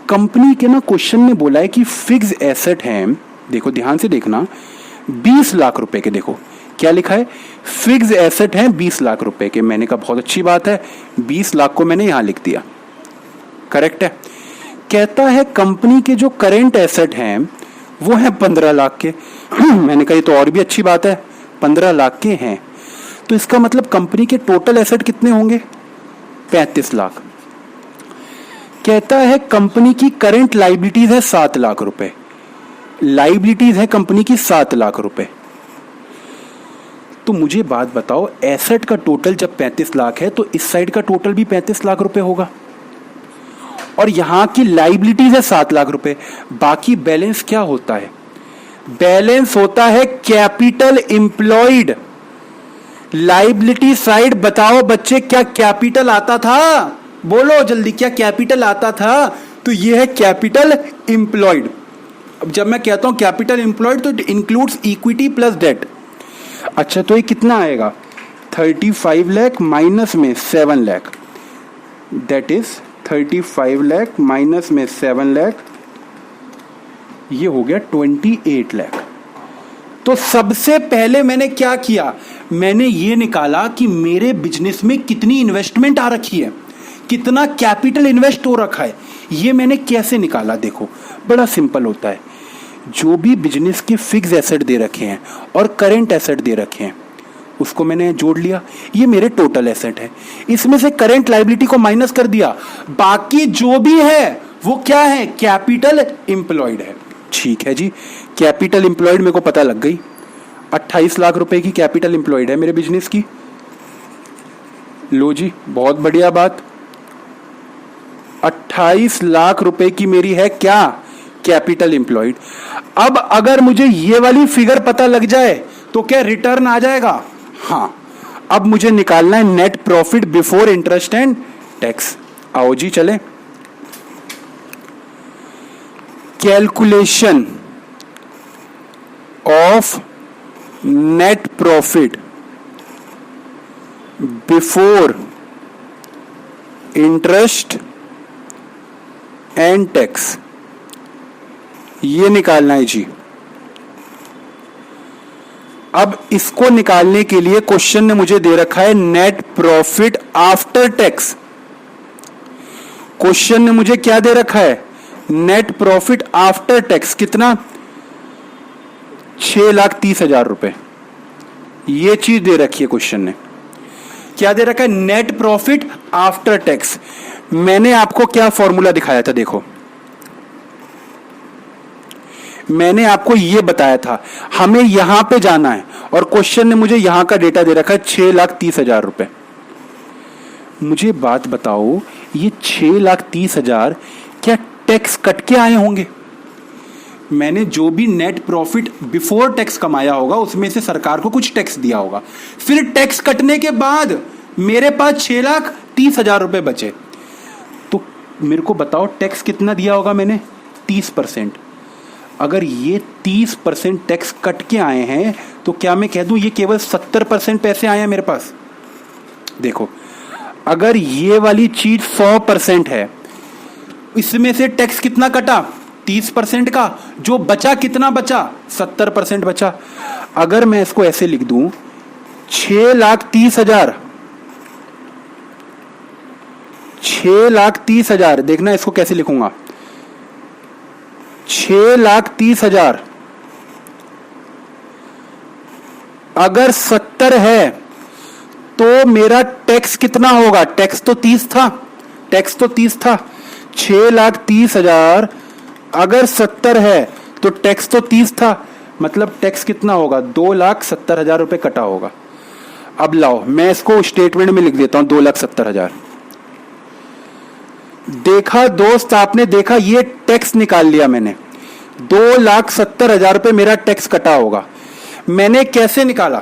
Speaker 1: कंपनी के ना क्वेश्चन में बोला है कि फिक्स एसेट है, देखो ध्यान से देखना, 20 लाख रुपए के। देखो क्या लिखा है, फिक्स एसेट है 20 लाख रुपए के। मैंने कहा बहुत अच्छी बात है, 20 लाख को मैंने यहां लिख दिया, करेक्ट है। कहता है कंपनी के जो करेंट एसेट हैं वो है 15 लाख के। मैंने कहा ये तो और भी अच्छी बात है, 15 लाख के हैं, तो इसका मतलब कंपनी के टोटल एसेट कितने होंगे? 35 लाख। कहता है कंपनी की करेंट लाइबिलिटीज है 7 लाख रुपए, लाइबिलिटीज है कंपनी की 7 लाख रुपए। तो मुझे बात बताओ, एसेट का टोटल जब 35 लाख है तो इस साइड का टोटल भी 35 लाख रुपए होगा, और यहां की लाइबिलिटीज है 7 लाख रुपए। बाकी बैलेंस क्या होता है? बैलेंस होता है कैपिटल एम्प्लॉयड। लाइबिलिटी साइड बताओ बच्चे, क्या कैपिटल आता था? बोलो जल्दी, क्या कैपिटल आता था? तो ये है कैपिटल एम्प्लॉयड। अब जब मैं कहता हूं कैपिटल एम्प्लॉयड तो it includes equity plus debt. अच्छा, तो ये कितना आएगा? 35 लाख माइनस में 7 lakh, that is 35 lakh minus में 7 लाख, ये हो गया 28 लाख। तो सबसे पहले मैंने क्या किया, मैंने ये निकाला कि मेरे बिजनेस में कितनी इन्वेस्टमेंट आ रखी है, कितना कैपिटल इन्वेस्ट हो रखा है। ये मैंने कैसे निकाला? देखो बड़ा सिंपल होता है, जो भी बिजनेस के फिक्स एसेट दे रखे हैं और करेंट एसेट दे रखे हैं उसको मैंने जोड़ लिया, ये मेरे टोटल एसेट है। इसमें से करंट लायबिलिटी को माइनस कर दिया, बाकी जो भी है वो क्या है? कैपिटल एम्प्लॉयड है। ठीक है जी, कैपिटल एम्प्लॉयड मेरे को पता लग गई, 28 लाख रुपए की कैपिटल एम्प्लॉयड है मेरे बिजनेस की। लो जी, बहुत बढ़िया बात, 28 लाख रुपए की मेरी है क्या? Capital employed. अब अगर मुझे ये वाली फिगर पता लग जाए तो क्या रिटर्न आ जाएगा? हाँ, अब मुझे निकालना है net profit before interest and tax. आओ जी चले, calculation of net profit before interest and tax, ये निकालना है जी। अब इसको निकालने के लिए क्वेश्चन ने मुझे दे रखा है net profit after tax. Question ने मुझे क्या दे रखा है? नेट प्रॉफिट आफ्टर टैक्स कितना, 6,30,000 रुपए। ये चीज दे रखी है क्वेश्चन ने, क्या दे रखा है, नेट प्रॉफिट आफ्टर टैक्स। मैंने आपको क्या फॉर्मूला दिखाया था, देखो मैंने आपको ये बताया था हमें यहां पे जाना है और क्वेश्चन ने मुझे यहां का डेटा दे रखा है 6,30,000 रुपए। मुझे बात बताओ, ये 6,30,000 क्या टैक्स कट के आए होंगे? मैंने जो भी नेट प्रॉफिट बिफोर टैक्स कमाया होगा उसमें से सरकार को कुछ टैक्स दिया होगा, फिर टैक्स कटने के बाद मेरे पास 6,30,000 रुपए बचे। तो मेरे को बताओ टैक्स कितना दिया होगा मैंने, 30%। अगर ये 30% टैक्स कट के आए हैं तो क्या मैं कह दूं ये केवल 70% पैसे आए हैं मेरे पास? देखो, अगर ये वाली चीज 100% है, इसमें से टैक्स कितना कटा, 30% का, जो बचा कितना बचा, 70% बचा। अगर मैं इसको ऐसे लिख दूं 6,30,000, 6,30,000, देखना इसको कैसे लिखूंगा, 6,30,000 अगर 70 है तो मेरा टैक्स कितना होगा, टैक्स तो 30 था, टैक्स तो 30 था। 6,30,000 अगर 70 है तो टैक्स तो 30 था, मतलब टैक्स कितना होगा, 2,70,000 रुपए कटा होगा। अब लाओ मैं इसको स्टेटमेंट में लिख देता हूं, 2,70,000। देखा दोस्त, आपने देखा, ये टैक्स निकाल लिया मैंने, 2,70,000 रुपए मेरा टैक्स कटा होगा। मैंने कैसे निकाला,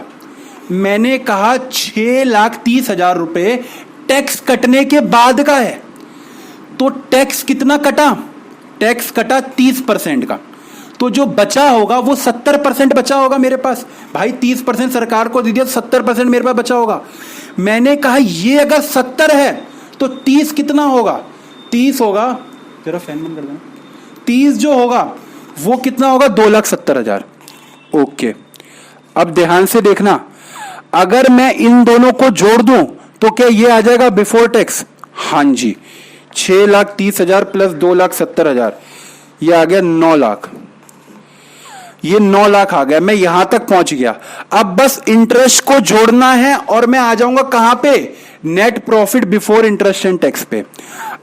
Speaker 1: मैंने कहा 6,30,000 रुपए टैक्स कटने के बाद का है, तो टैक्स कितना कटा, टैक्स कटा 30% का, तो जो बचा होगा वो 70% बचा होगा मेरे पास। भाई 30% सरकार को दे दिया, 70% मेरे पास बचा होगा। मैंने कहा ये अगर 70 है तो 30 कितना होगा, 30 होगा, जरा फैन बंद कर देना, 30 जो होगा वो कितना होगा, 2,70,000। ओके, अब ध्यान से देखना, अगर मैं इन दोनों को जोड़ दूं तो क्या ये आ जाएगा बिफोर टैक्स? हाँ जी, 6,30,000 प्लस 2,70,000, ये आ गया 9 लाख। ये 9 लाख आ गया, मैं यहां तक पहुंच गया। अब बस इंटरेस्ट को जोड़ना है और मैं आ जाऊंगा कहां पे, net profit before interest and tax पे।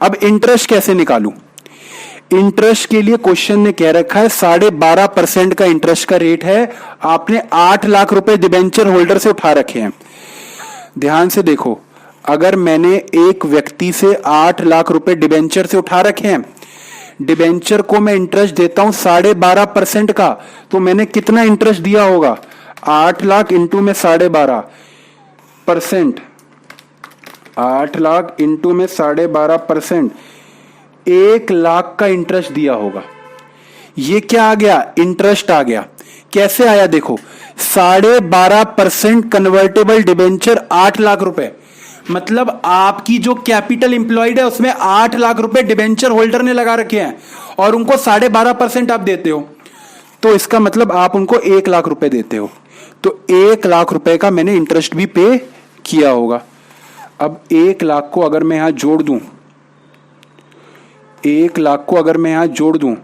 Speaker 1: अब इंटरेस्ट कैसे निकालूं? इंटरेस्ट के लिए क्वेश्चन ने कह रखा है 12.5% का इंटरेस्ट का रेट है। आपने 8 लाख रुपए डिबेंचर होल्डर से उठा रखे हैं। ध्यान से देखो, अगर मैंने एक व्यक्ति से 8 लाख रुपए डिबेंचर से उठा रखे हैं, डिबेंचर को मैं इंटरेस्ट देता हूं 12.5% का, तो मैंने कितना इंटरेस्ट दिया होगा, 8 लाख इंटू में 12.5%, 8 लाख इंटू में 12.5%, 1 लाख का इंटरेस्ट दिया होगा। ये क्या आ गया, इंटरेस्ट आ गया। कैसे आया देखो, 12.5% कन्वर्टेबल डिबेंचर 8 लाख रुपए, मतलब आपकी जो कैपिटल इंप्लॉयड है उसमें 8 लाख रुपए डिबेंचर होल्डर ने लगा रखे हैं और उनको 12.5% आप देते हो, तो इसका मतलब आप उनको 1 लाख रुपए देते हो, तो 1 लाख रुपए का मैंने इंटरेस्ट भी पे किया होगा। अब 1 लाख को अगर मैं यहां जोड़ दूं, 1 लाख को अगर मैं यहां जोड़ दूं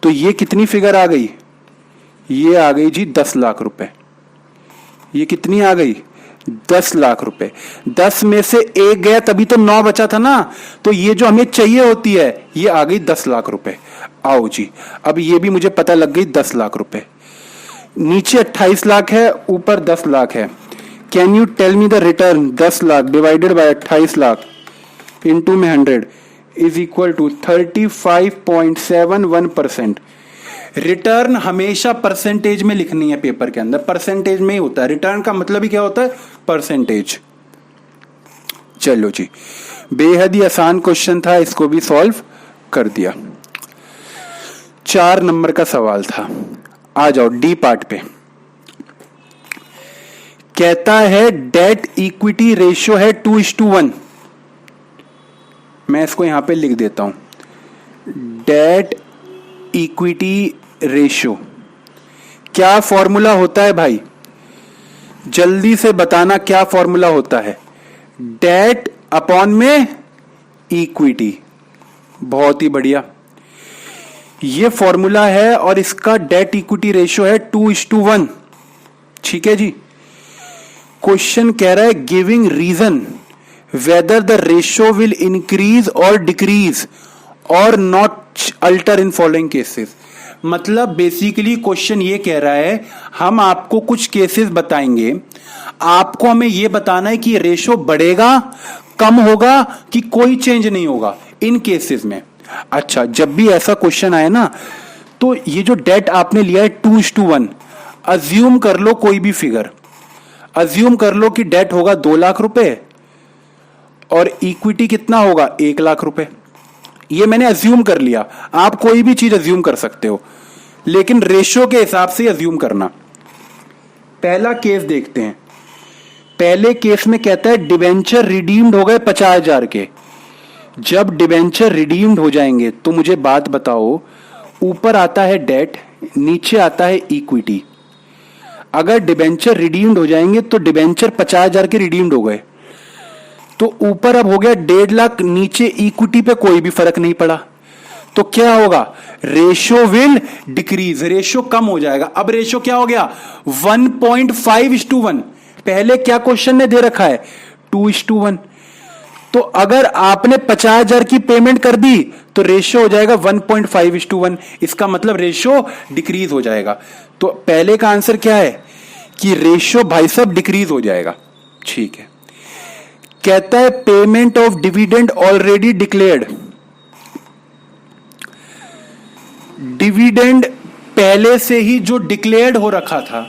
Speaker 1: तो ये कितनी फिगर आ गई, ये आ गई जी 10 लाख रुपए। ये कितनी आ गई, 10 लाख रुपए। 10 में से 1 गया तभी तो 9 बचा था ना, तो ये जो हमें चाहिए होती है ये आ गई 10 लाख रुपए। आओ जी, अब ये भी मुझे पता लग गई 10 लाख रुपए। नीचे 28 लाख है, ऊपर 10 लाख है। Can you tell me the return, 10 lakh divided by 28 lakh into में 100 इज इक्वल टू 35.71%। रिटर्न हमेशा परसेंटेज में लिखनी है पेपर के अंदर, परसेंटेज में ही होता है। रिटर्न का मतलब ही क्या होता है, परसेंटेज। चलो जी, बेहद ही आसान क्वेश्चन था, इसको भी सॉल्व कर दिया। 4 नंबर का सवाल था, आ जाओ डी पार्ट पे। कहता है डेट इक्विटी रेशियो है 2:1। मैं इसको यहां पे लिख देता हूं, डेट इक्विटी रेशियो। क्या फॉर्मूला होता है भाई, जल्दी से बताना क्या फॉर्मूला होता है। डेट अपॉन में इक्विटी, बहुत ही बढ़िया। ये फॉर्मूला है और इसका डेट इक्विटी रेशियो है 2:1। ठीक है जी। क्वेश्चन कह रहा है giving reason whether the ratio will increase और डिक्रीज और not alter in following cases. मतलब बेसिकली क्वेश्चन ये कह रहा है हम आपको कुछ केसेस बताएंगे, आपको हमें ये बताना है कि रेशियो बढ़ेगा, कम होगा कि कोई चेंज नहीं होगा इन केसेस में। अच्छा, जब भी ऐसा क्वेश्चन आए ना तो ये जो डेट आपने लिया है 2:1, अज्यूम कर लो कोई भी फिगर, अज्यूम कर लो कि डेट होगा 2 लाख रुपए और इक्विटी कितना होगा 1 लाख रुपए। ये मैंने अज्यूम कर लिया, आप कोई भी चीज अज्यूम कर सकते हो लेकिन रेशियो के हिसाब से अज्यूम करना। पहला केस देखते हैं। पहले केस में कहता है डिवेंचर रिडीम्ड हो गए 50,000 के। जब डिवेंचर रिडीम्ड हो जाएंगे तो मुझे बात बताओ, ऊपर आता है डेट, नीचे आता है इक्विटी। अगर डिवेंचर रिडीम्ड हो जाएंगे तो डिवेंचर 50,000 के रिडीम्ड हो गए तो ऊपर अब हो गया 1.5 लाख, नीचे इक्विटी पे कोई भी फर्क नहीं पड़ा तो क्या होगा, रेशियो विल डिक्रीज, रेशियो कम हो जाएगा। अब रेशियो क्या हो गया 1.5:1। पहले क्या क्वेश्चन ने दे रखा है 2:1। तो अगर आपने 50,000 की पेमेंट कर दी तो रेशियो हो जाएगा 1.5:1। इसका मतलब रेशियो डिक्रीज हो जाएगा। तो पहले का आंसर क्या है कि रेशियो भाई साहब डिक्रीज हो जाएगा। ठीक है। कहता है payment of dividend already declared. Dividend पहले से ही जो डिक्लेयर्ड हो रखा था,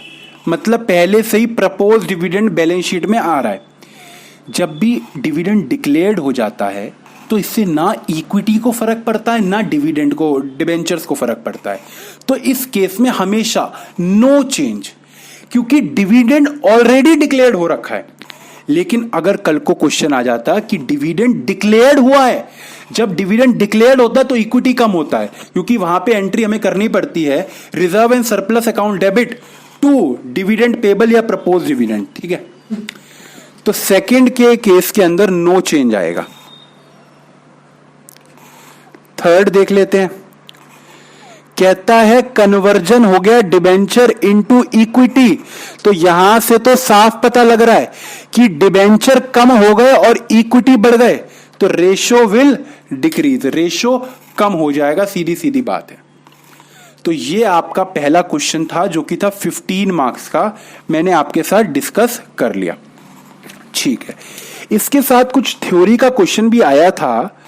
Speaker 1: मतलब पहले से ही प्रपोज डिविडेंड बैलेंस शीट में आ रहा है। जब भी डिविडेंड डिक्लेयर्ड हो जाता है तो इससे ना इक्विटी को फर्क पड़ता है ना डिविडेंड को, डिबेंचर्स को फर्क पड़ता है। तो इस केस में हमेशा नो चेंज, क्योंकि डिविडेंड ऑलरेडी डिक्लेयर्ड हो रखा है। लेकिन अगर कल को क्वेश्चन आ जाता कि डिविडेंड डिक्लेयर्ड हुआ है, जब डिविडेंड डिक्लेयर्ड होता है तो इक्विटी कम होता है, क्योंकि वहां पे एंट्री हमें करनी पड़ती है reserve and surplus account debit to dividend payable या प्रपोज डिविडेंड। ठीक है। तो सेकंड के केस के अंदर नो चेंज आएगा। थर्ड देख लेते हैं। कहता है कन्वर्जन हो गया डिबेंचर इनटू इक्विटी। तो यहां से तो साफ पता लग रहा है कि डिबेंचर कम हो गए और इक्विटी बढ़ गए तो रेशियो विल डिक्रीज, रेशियो कम हो जाएगा, सीधी सीधी बात है। तो ये आपका पहला क्वेश्चन था जो कि था 15 मार्क्स का, मैंने आपके साथ डिस्कस कर लिया। ठीक है। इसके साथ कुछ थ्योरी का क्वेश्चन भी आया था।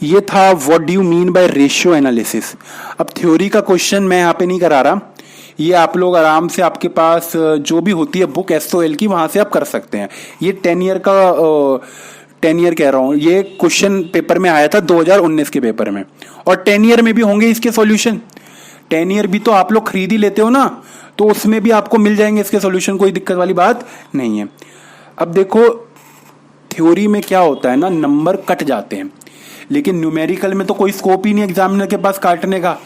Speaker 1: ये था what do you mean by ratio analysis. अब थ्योरी का क्वेश्चन मैं यहां पे नहीं करा रहा, ये आप लोग आराम से आपके पास जो भी होती है बुक SOL की, वहां से आप कर सकते हैं। ये 10 ईयर का 10 ईयर कह रहा हूं, ये क्वेश्चन पेपर में आया था 2019 के पेपर में, और 10 ईयर में भी होंगे इसके सॉल्यूशन। 10 ईयर भी तो आप लोग खरीद ही लेते हो ना, तो उसमें भी आपको मिल जाएंगे इसके सॉल्यूशन, कोई दिक्कत वाली बात नहीं है। अब देखो थ्योरी में क्या होता है ना, नंबर कट जाते हैं, लेकिन न्यूमेरिकल में तो कोई स्कोप ही नहीं एग्जामिनर के पास काटने का।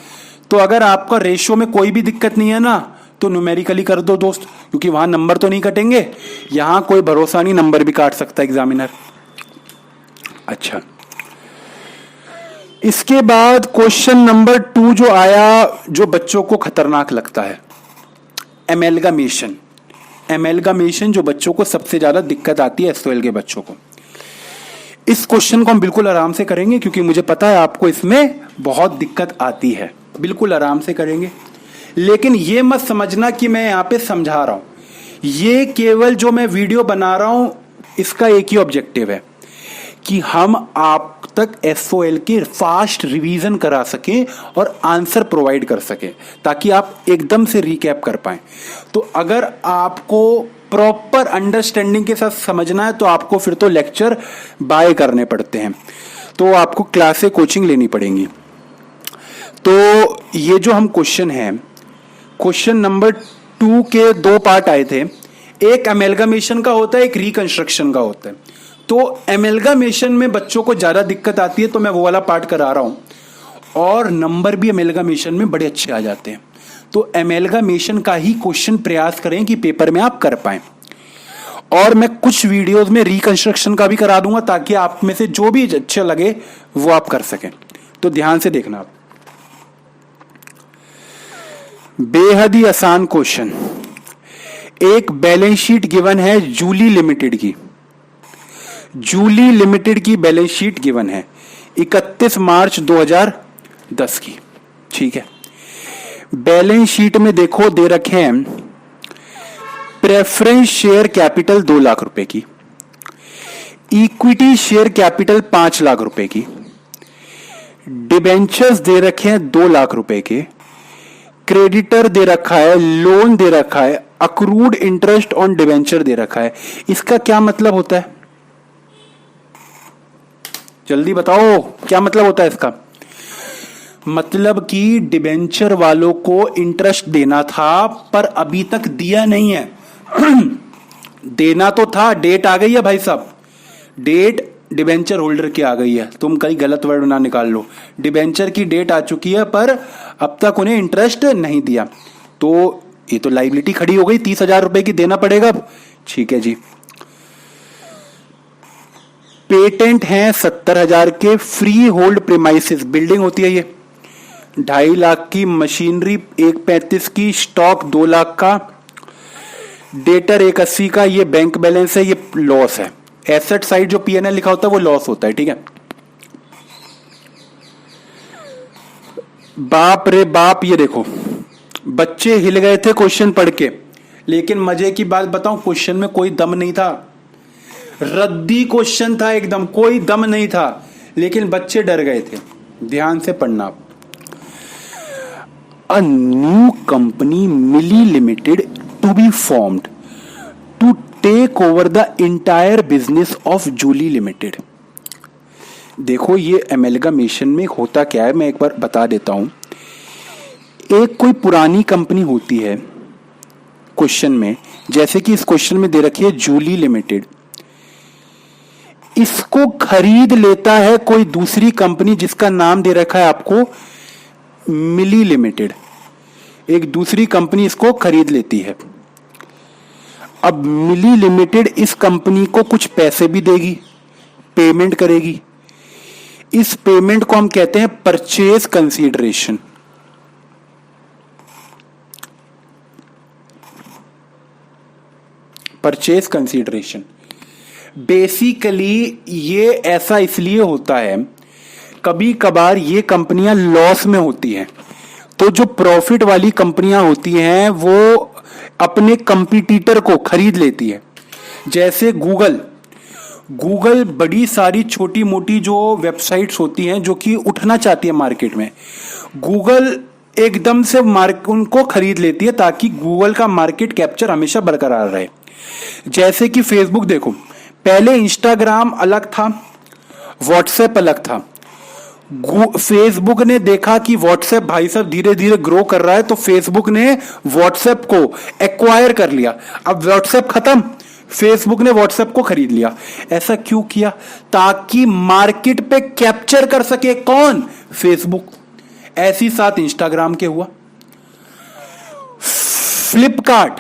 Speaker 1: तो अगर आपका रेशियो में कोई भी दिक्कत नहीं है ना तो न्यूमेरिकली कर दो दोस्त, क्योंकि वहां नंबर तो नहीं कटेंगे, यहां कोई भरोसा नहीं, नंबर भी काट सकता है एग्जामिनर। अच्छा, इसके बाद क्वेश्चन नंबर 2 जो आया, जो बच्चों को खतरनाक लगता है, एमेलगामेशन। एमेलगामेशन जो बच्चों को सबसे ज्यादा दिक्कत आती है SOL के बच्चों को। इस क्वेश्चन को हम बिल्कुल आराम से करेंगे क्योंकि मुझे पता है आपको इसमें बहुत दिक्कत आती है, बिल्कुल आराम से करेंगे। लेकिन ये मत समझना कि मैं यहाँ पे समझा रहा हूं, ये केवल जो मैं वीडियो बना रहा हूं इसका एक ही ऑब्जेक्टिव है कि हम आप तक SOL के फास्ट रिवीजन करा सकें और आंसर प्रोवाइड कर सकें, ताकि आप एकदम से रिकैप कर पाएं। तो अगर आपको प्रॉपर अंडरस्टैंडिंग के साथ समझना है तो आपको फिर तो लेक्चर बाय करने पड़ते हैं, तो आपको क्लासे कोचिंग लेनी पड़ेंगी। तो ये जो हम क्वेश्चन है, क्वेश्चन नंबर 2 के 2 पार्ट आए थे, एक एमेलगामेशन का होता है, एक रिकंस्ट्रक्शन का होता है। तो एमेलगामेशन में बच्चों को ज्यादा दिक्कत आती है, तो मैं वो वाला पार्ट करा रहा हूं, और नंबर भी एमेलगामेशन में बड़े अच्छे आ जाते हैं। तो एमेलगामेशन का ही क्वेश्चन प्रयास करें कि पेपर में आप कर पाएं। और मैं कुछ वीडियोस में रिकंस्ट्रक्शन का भी करा दूंगा ताकि आप में से जो भी अच्छा लगे वो आप कर सकें। तो ध्यान से देखना आप। बेहद ही आसान क्वेश्चन। एक बैलेंस शीट गिवन है जूली लिमिटेड की। जूली लिमिटेड की बैलेंस शीट गिवन है 31 मार्च 2010 की। ठीक है, बैलेंस शीट में देखो दे रखे हैं प्रेफरेंस शेयर कैपिटल 2 लाख रुपए की, इक्विटी शेयर कैपिटल 5 लाख रुपए की, डिबेंचर्स दे रखे हैं 2 लाख रुपए के, क्रेडिटर दे रखा है, लोन दे रखा है, अक्रूड इंटरेस्ट ऑन डिबेंचर दे रखा है। इसका क्या मतलब होता है? जल्दी बताओ क्या मतलब होता है इसका? मतलब कि डिबेंचर वालों को इंटरेस्ट देना था पर अभी तक दिया नहीं है। देना तो था, डेट आ गई है भाई साहब, डेट डिबेंचर होल्डर की आ गई है। तुम कहीं गलत वर्ड ना निकाल लो। डिबेंचर की डेट आ चुकी है पर अब तक उन्हें इंटरेस्ट नहीं दिया, तो ये तो लाइबिलिटी खड़ी हो गई। 30,000 रुपए की देना पड़ेगा अब। ठीक है जी। पेटेंट हैं 70,000 के, फ्री होल्ड प्रीमाइसिस बिल्डिंग होती है ये 2.5 लाख की, मशीनरी 1.35 की, स्टॉक 2 लाख का, डेटर 1.80 का, ये बैंक बैलेंस है, ये लॉस है। एसेट साइड जो पीएनएल लिखा होता है वो लॉस होता है। ठीक है, बाप रे बाप, ये देखो बच्चे हिल गए थे क्वेश्चन पढ़ के, लेकिन मजे की बात बताऊं, क्वेश्चन में कोई दम नहीं था। रद्दी क्वेश्चन था एकदम, कोई दम नहीं था, लेकिन बच्चे डर गए थे। ध्यान से पढ़ना आप। A new company Mili limited to be formed to take over the entire business of Julie limited. देखो ये एमेलगामेशन में होता क्या है मैं एक बार बता देता हूं। एक कोई पुरानी कंपनी होती है क्वेश्चन में, जैसे कि इस क्वेश्चन में दे रखी है जूली लिमिटेड, इसको खरीद लेता है कोई दूसरी कंपनी जिसका नाम दे रखा है आपको मिली लिमिटेड। एक दूसरी कंपनी इसको खरीद लेती है। अब मिली लिमिटेड इस कंपनी को कुछ पैसे भी देगी, पेमेंट करेगी। इस पेमेंट को हम कहते हैं purchase consideration. Purchase consideration basically ये ऐसा इसलिए होता है, कभी कभार ये कंपनियां लॉस में होती हैं, तो जो प्रॉफिट वाली कंपनियां होती हैं वो अपने कंपटीटर को खरीद लेती है। जैसे गूगल बड़ी सारी छोटी मोटी जो वेबसाइट्स होती हैं जो कि उठना चाहती है मार्केट में, गूगल एकदम से उनको खरीद लेती है ताकि गूगल का मार्केट कैप्चर हमेशा बरकरार रहे। जैसे कि फेसबुक देखो, पहले इंस्टाग्राम अलग था, व्हाट्सएप अलग था। फेसबुक ने देखा कि व्हाट्सएप भाई साहब धीरे धीरे ग्रो कर रहा है, तो फेसबुक ने व्हाट्सएप को एक्वायर कर लिया। अब व्हाट्सएप खत्म, फेसबुक ने व्हाट्सएप को खरीद लिया। ऐसा क्यों किया? ताकि मार्केट पे कैप्चर कर सके कौन? फेसबुक। ऐसी साथ इंस्टाग्राम के हुआ। फ्लिपकार्ट,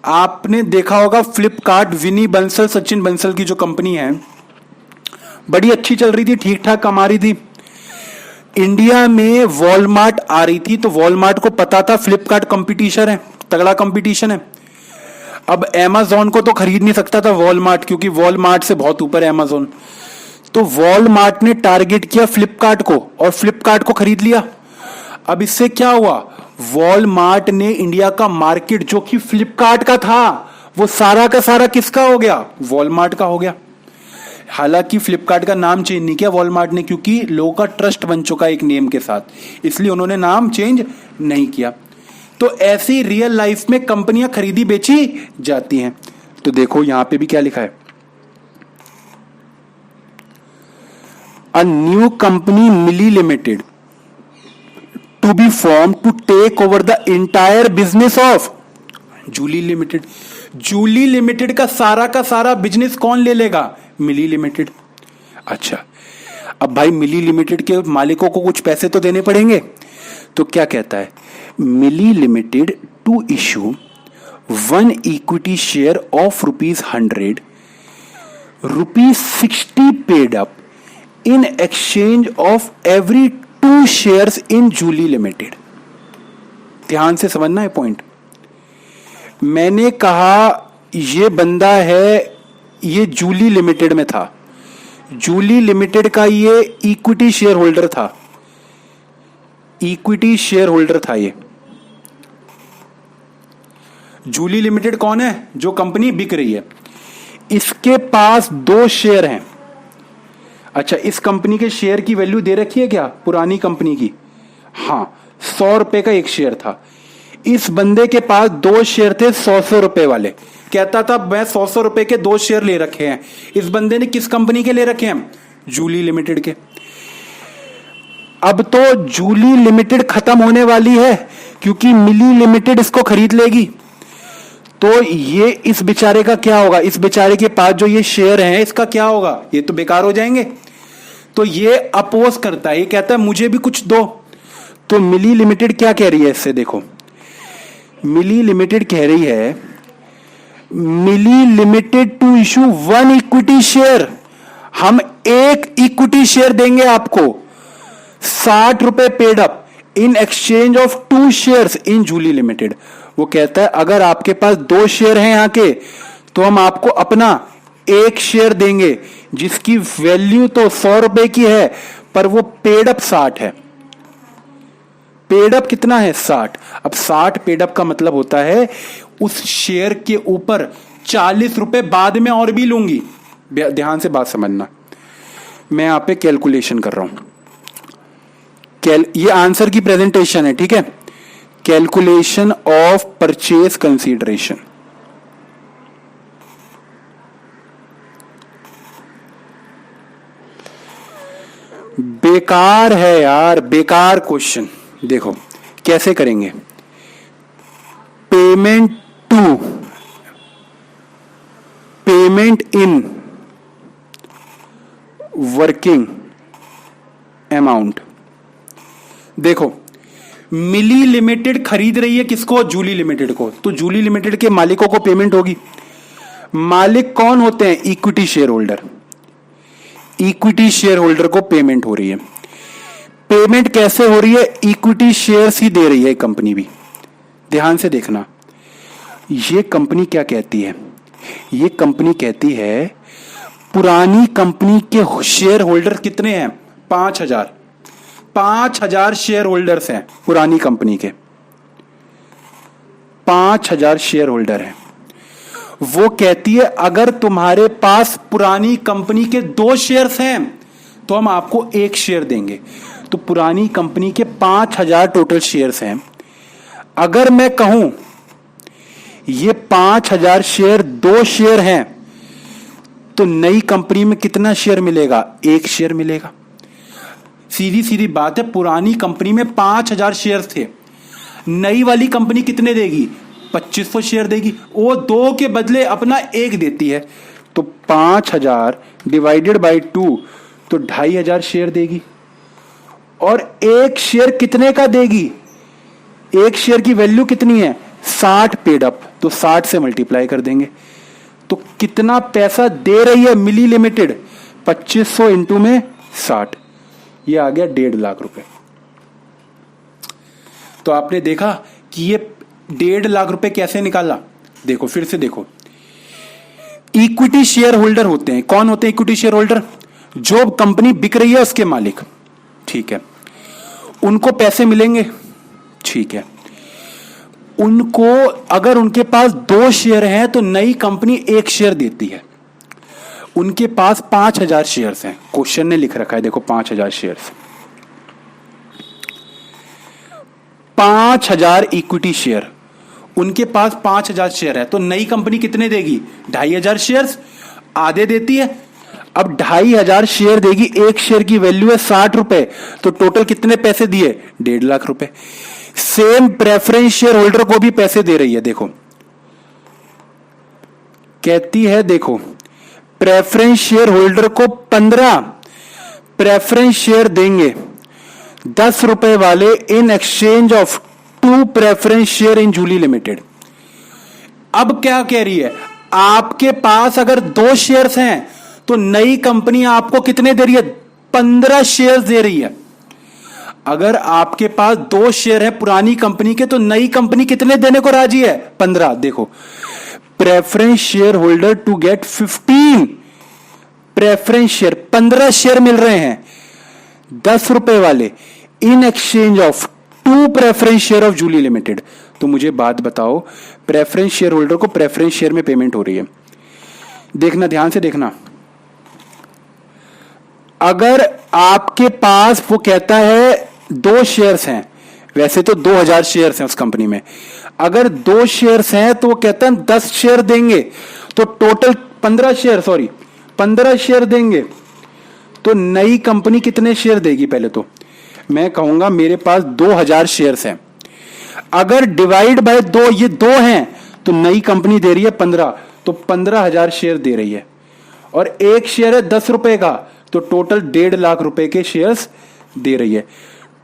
Speaker 1: आपने देखा होगा फ्लिपकार्ट, विनी बंसल सचिन बंसल की जो कंपनी है, बड़ी अच्छी चल रही थी, ठीक ठाक कमा रही थी। इंडिया में वॉलमार्ट आ रही थी, तो वॉलमार्ट को पता था फ्लिपकार्ट कंपटीशन है, तगड़ा कंपटीशन है। अब अमेज़न को तो खरीद नहीं सकता था वॉलमार्ट, क्योंकि वॉलमार्ट से बहुत ऊपर है अमेज़न। तो वॉलमार्ट ने टारगेट किया फ्लिपकार्ट को और फ्लिपकार्ट को खरीद लिया। अब इससे क्या हुआ? वॉलमार्ट ने इंडिया का मार्केट जो कि फ्लिपकार्ट का था, वो सारा का सारा किसका हो गया? वॉलमार्ट का हो गया। हालांकि फ्लिपकार्ट का नाम चेंज नहीं किया वॉलमार्ट ने, क्योंकि लोगों का ट्रस्ट बन चुका एक नेम के साथ, इसलिए उन्होंने नाम चेंज नहीं किया। तो ऐसी रियल लाइफ में कंपनियां खरीदी बेची जाती हैं। तो देखो यहां पे भी क्या लिखा है, a new company Mili limited to be form to take over the entire business of Julie limited. Julie limited का सारा बिजनेस कौन ले लेगा? मिली लिमिटेड। अच्छा, अब भाई मिली लिमिटेड के मालिकों को कुछ पैसे तो देने पड़ेंगे, तो क्या कहता है, मिली limited to issue one equity share of ₹100, ₹60 paid up in exchange of every 2 shares in Julie limited. ध्यान से समझना है पॉइंट। मैंने कहा ये बंदा है, ये जूली लिमिटेड में था, जूली लिमिटेड का ये इक्विटी शेयर होल्डर था, इक्विटी शेयर होल्डर था ये। जूली लिमिटेड कौन है? जो कंपनी बिक रही है। इसके पास 2 शेयर हैं। अच्छा, इस कंपनी के शेयर की वैल्यू दे रखी है क्या पुरानी कंपनी की? हां, ₹100 का एक शेयर था। इस बंदे के पास 2 शेयर थे 100 रुपए वाले। कहता था मैं 100 रुपए के 2 शेयर ले रखे हैं। इस बंदे ने किस कंपनी के ले रखे हैं? जूली लिमिटेड के। अब तो जूली लिमिटेड खत्म होने वाली है क्योंकि मिली लिमिटेड इसको खरीद लेगी। तो ये इस बेचारे का क्या होगा? इस बेचारे के पास जो ये शेयर हैं इसका क्या होगा? ये तो बेकार हो जाएंगे। तो ये अपोज करता है, ये कहता है मुझे भी कुछ दो। तो मिली लिमिटेड क्या कह रही है इससे? देखो, मिली लिमिटेड कह रही है, मिली limited to issue 1 equity share. हम एक इक्विटी शेयर देंगे आपको, ₹60 paid up in exchange of 2 shares in Julie limited. वो कहता है अगर आपके पास 2 शेयर हैं यहां के तो हम आपको अपना 1 शेयर देंगे जिसकी वैल्यू तो ₹100 की है, पर वो पेड अप 60 है। पेड अप कितना है? 60। अब 60 पेड अप का मतलब होता है उस शेयर के ऊपर ₹40 बाद में और भी लूंगी। ध्यान से बात समझना, मैं यहां पे कैलकुलेशन कर रहा हूं। ये आंसर की प्रेजेंटेशन है, ठीक है? Calculation of purchase consideration. बेकार है यार, बेकार क्वेश्चन। देखो कैसे करेंगे। Payment to, payment in working amount. देखो, मिली लिमिटेड खरीद रही है किसको? जूली लिमिटेड को। तो जूली लिमिटेड के मालिकों को पेमेंट होगी। मालिक कौन होते हैं? Equity share holder. Equity share holder को पेमेंट हो रही है। पेमेंट कैसे हो रही है? इक्विटी शेयर्स ही दे रही है कंपनी भी। ध्यान से देखना, ये कंपनी क्या कहती है? ये कंपनी कहती है पुरानी कंपनी के शेयर होल्डर कितने हैं? 5000। 5000 शेयर होल्डर्स हैं पुरानी कंपनी के। 5000 शेयर होल्डर हैं। वो कहती है अगर तुम्हारे पास पुरानी कंपनी के 2 शेयर्स हैं तो हम आपको 1 शेयर देंगे। तो पुरानी कंपनी के 5000 टोटल शेयर्स हैं। अगर मैं कहूं ये 5000 शेयर 2 शेयर हैं तो नई कंपनी में कितना शेयर मिलेगा? 1 शेयर मिलेगा। सीधी सीधी बात है, पुरानी कंपनी में 5000 शेयर थे, नई वाली कंपनी कितने देगी? 2500 शेयर देगी। वो 2 के बदले अपना 1 देती है। तो 5000 डिवाइडेड बाय 2 तो 2500 शेयर देगी। और 1 शेयर कितने का देगी? 1 शेयर की वैल्यू कितनी है? 60 पेड अप। तो 60 से मल्टीप्लाई कर देंगे तो कितना पैसा दे रही है मिली लिमिटेड? 2500 इंटू में 60, ये आ गया 1.5 लाख रुपए। तो आपने देखा कि ये 1.5 लाख रुपए कैसे निकाला। देखो फिर से देखो, इक्विटी शेयर होल्डर होते हैं। कौन होते हैं इक्विटी शेयर होल्डर? जो कंपनी बिक रही है उसके मालिक, ठीक है। उनको पैसे मिलेंगे, ठीक है। उनको अगर उनके पास 2 शेयर हैं तो नई कंपनी 1 शेयर देती है। उनके पास 5000 शेयर्स हैं। क्वेश्चन ने लिख रखा है, देखो 5000 शेयर्स, 5000 इक्विटी शेयर। उनके पास 5000 शेयर है तो नई कंपनी कितने देगी? 2500 शेयर्स, आधे देती है। अब 2500 शेयर देगी, 1 शेयर की वैल्यू है 60 रुपए, तो टोटल कितने पैसे दिए? 1.5 लाख रुपए। सेम प्रेफरेंस शेयर होल्डर को भी पैसे दे रही है। देखो कहती है, देखो प्रेफरेंस शेयर होल्डर को 15 प्रेफरेंस शेयर देंगे 10 रुपए वाले in exchange of 2 preference share in Julie limited. अब क्या कह रही है, आपके पास अगर 2 शेयर्स हैं तो नई कंपनी आपको कितने दे रही है, 15 शेयर्स दे रही है। अगर आपके पास 2 शेयर है पुरानी कंपनी के तो नई कंपनी कितने देने को राजी है, 15। देखो, preference share holder to get 15 preference share, 15 share मिल रहे हैं 10 रुपए वाले in exchange of 2 preference share of Julie limited. तो मुझे बात बताओ, प्रेफरेंस शेयर होल्डर को प्रेफरेंस शेयर में पेमेंट हो रही है, देखना ध्यान से देखना। अगर आपके पास वो कहता है 2 शेयर्स हैं, वैसे तो 2000 शेयर्स हैं उस कंपनी में, अगर 2 शेयर्स हैं तो वो कहता है 10 शेयर देंगे, तो टोटल 15 शेयर देंगे। तो नई कंपनी कितने शेयर देगी, पहले तो मैं कहूंगा मेरे पास 2000 शेयर्स हैं, अगर डिवाइड बाय 2 ये 2 हैं तो नई कंपनी दे रही है 15, तो 15,000 शेयर दे रही है, और एक शेयर है 10 रुपए का, तो टोटल 1.5 लाख रुपए के शेयर्स दे रही है।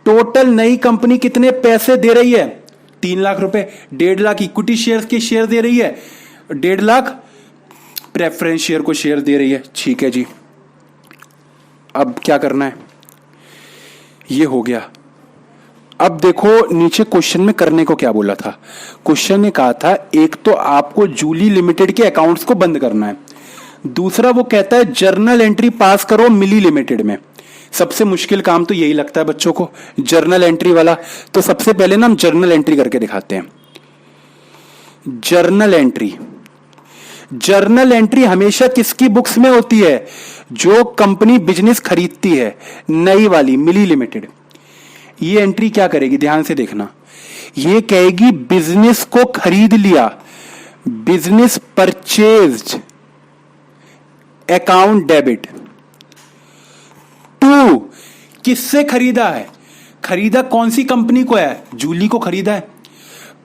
Speaker 1: टोटल नई कंपनी कितने पैसे दे रही है, 3 लाख रुपए। 1.5 लाख इक्विटी शेयर्स के शेयर दे रही है, 1.5 लाख प्रेफरेंस शेयर को शेयर दे रही है। ठीक है जी, अब क्या करना है, ये हो गया। अब देखो नीचे क्वेश्चन में करने को क्या बोला था, क्वेश्चन ने कहा था एक तो आपको जूली लिमिटेड के अकाउंट्स को बंद करना है, दूसरा वो कहता है जर्नल एंट्री पास करो मिली लिमिटेड में। सबसे मुश्किल काम तो यही लगता है बच्चों को, जर्नल एंट्री वाला। तो सबसे पहले ना हम जर्नल एंट्री करके दिखाते हैं। जर्नल एंट्री हमेशा किसकी बुक्स में होती है, जो कंपनी बिजनेस खरीदती है, नई वाली मिली लिमिटेड। ये एंट्री क्या करेगी, ध्यान से देखना, ये कहेगी बिजनेस को खरीद लिया, बिजनेस परचेज्ड, अकाउंट डेबिट। 2 किससे खरीदा है, खरीदा कौन सी कंपनी को है, जूली को खरीदा है,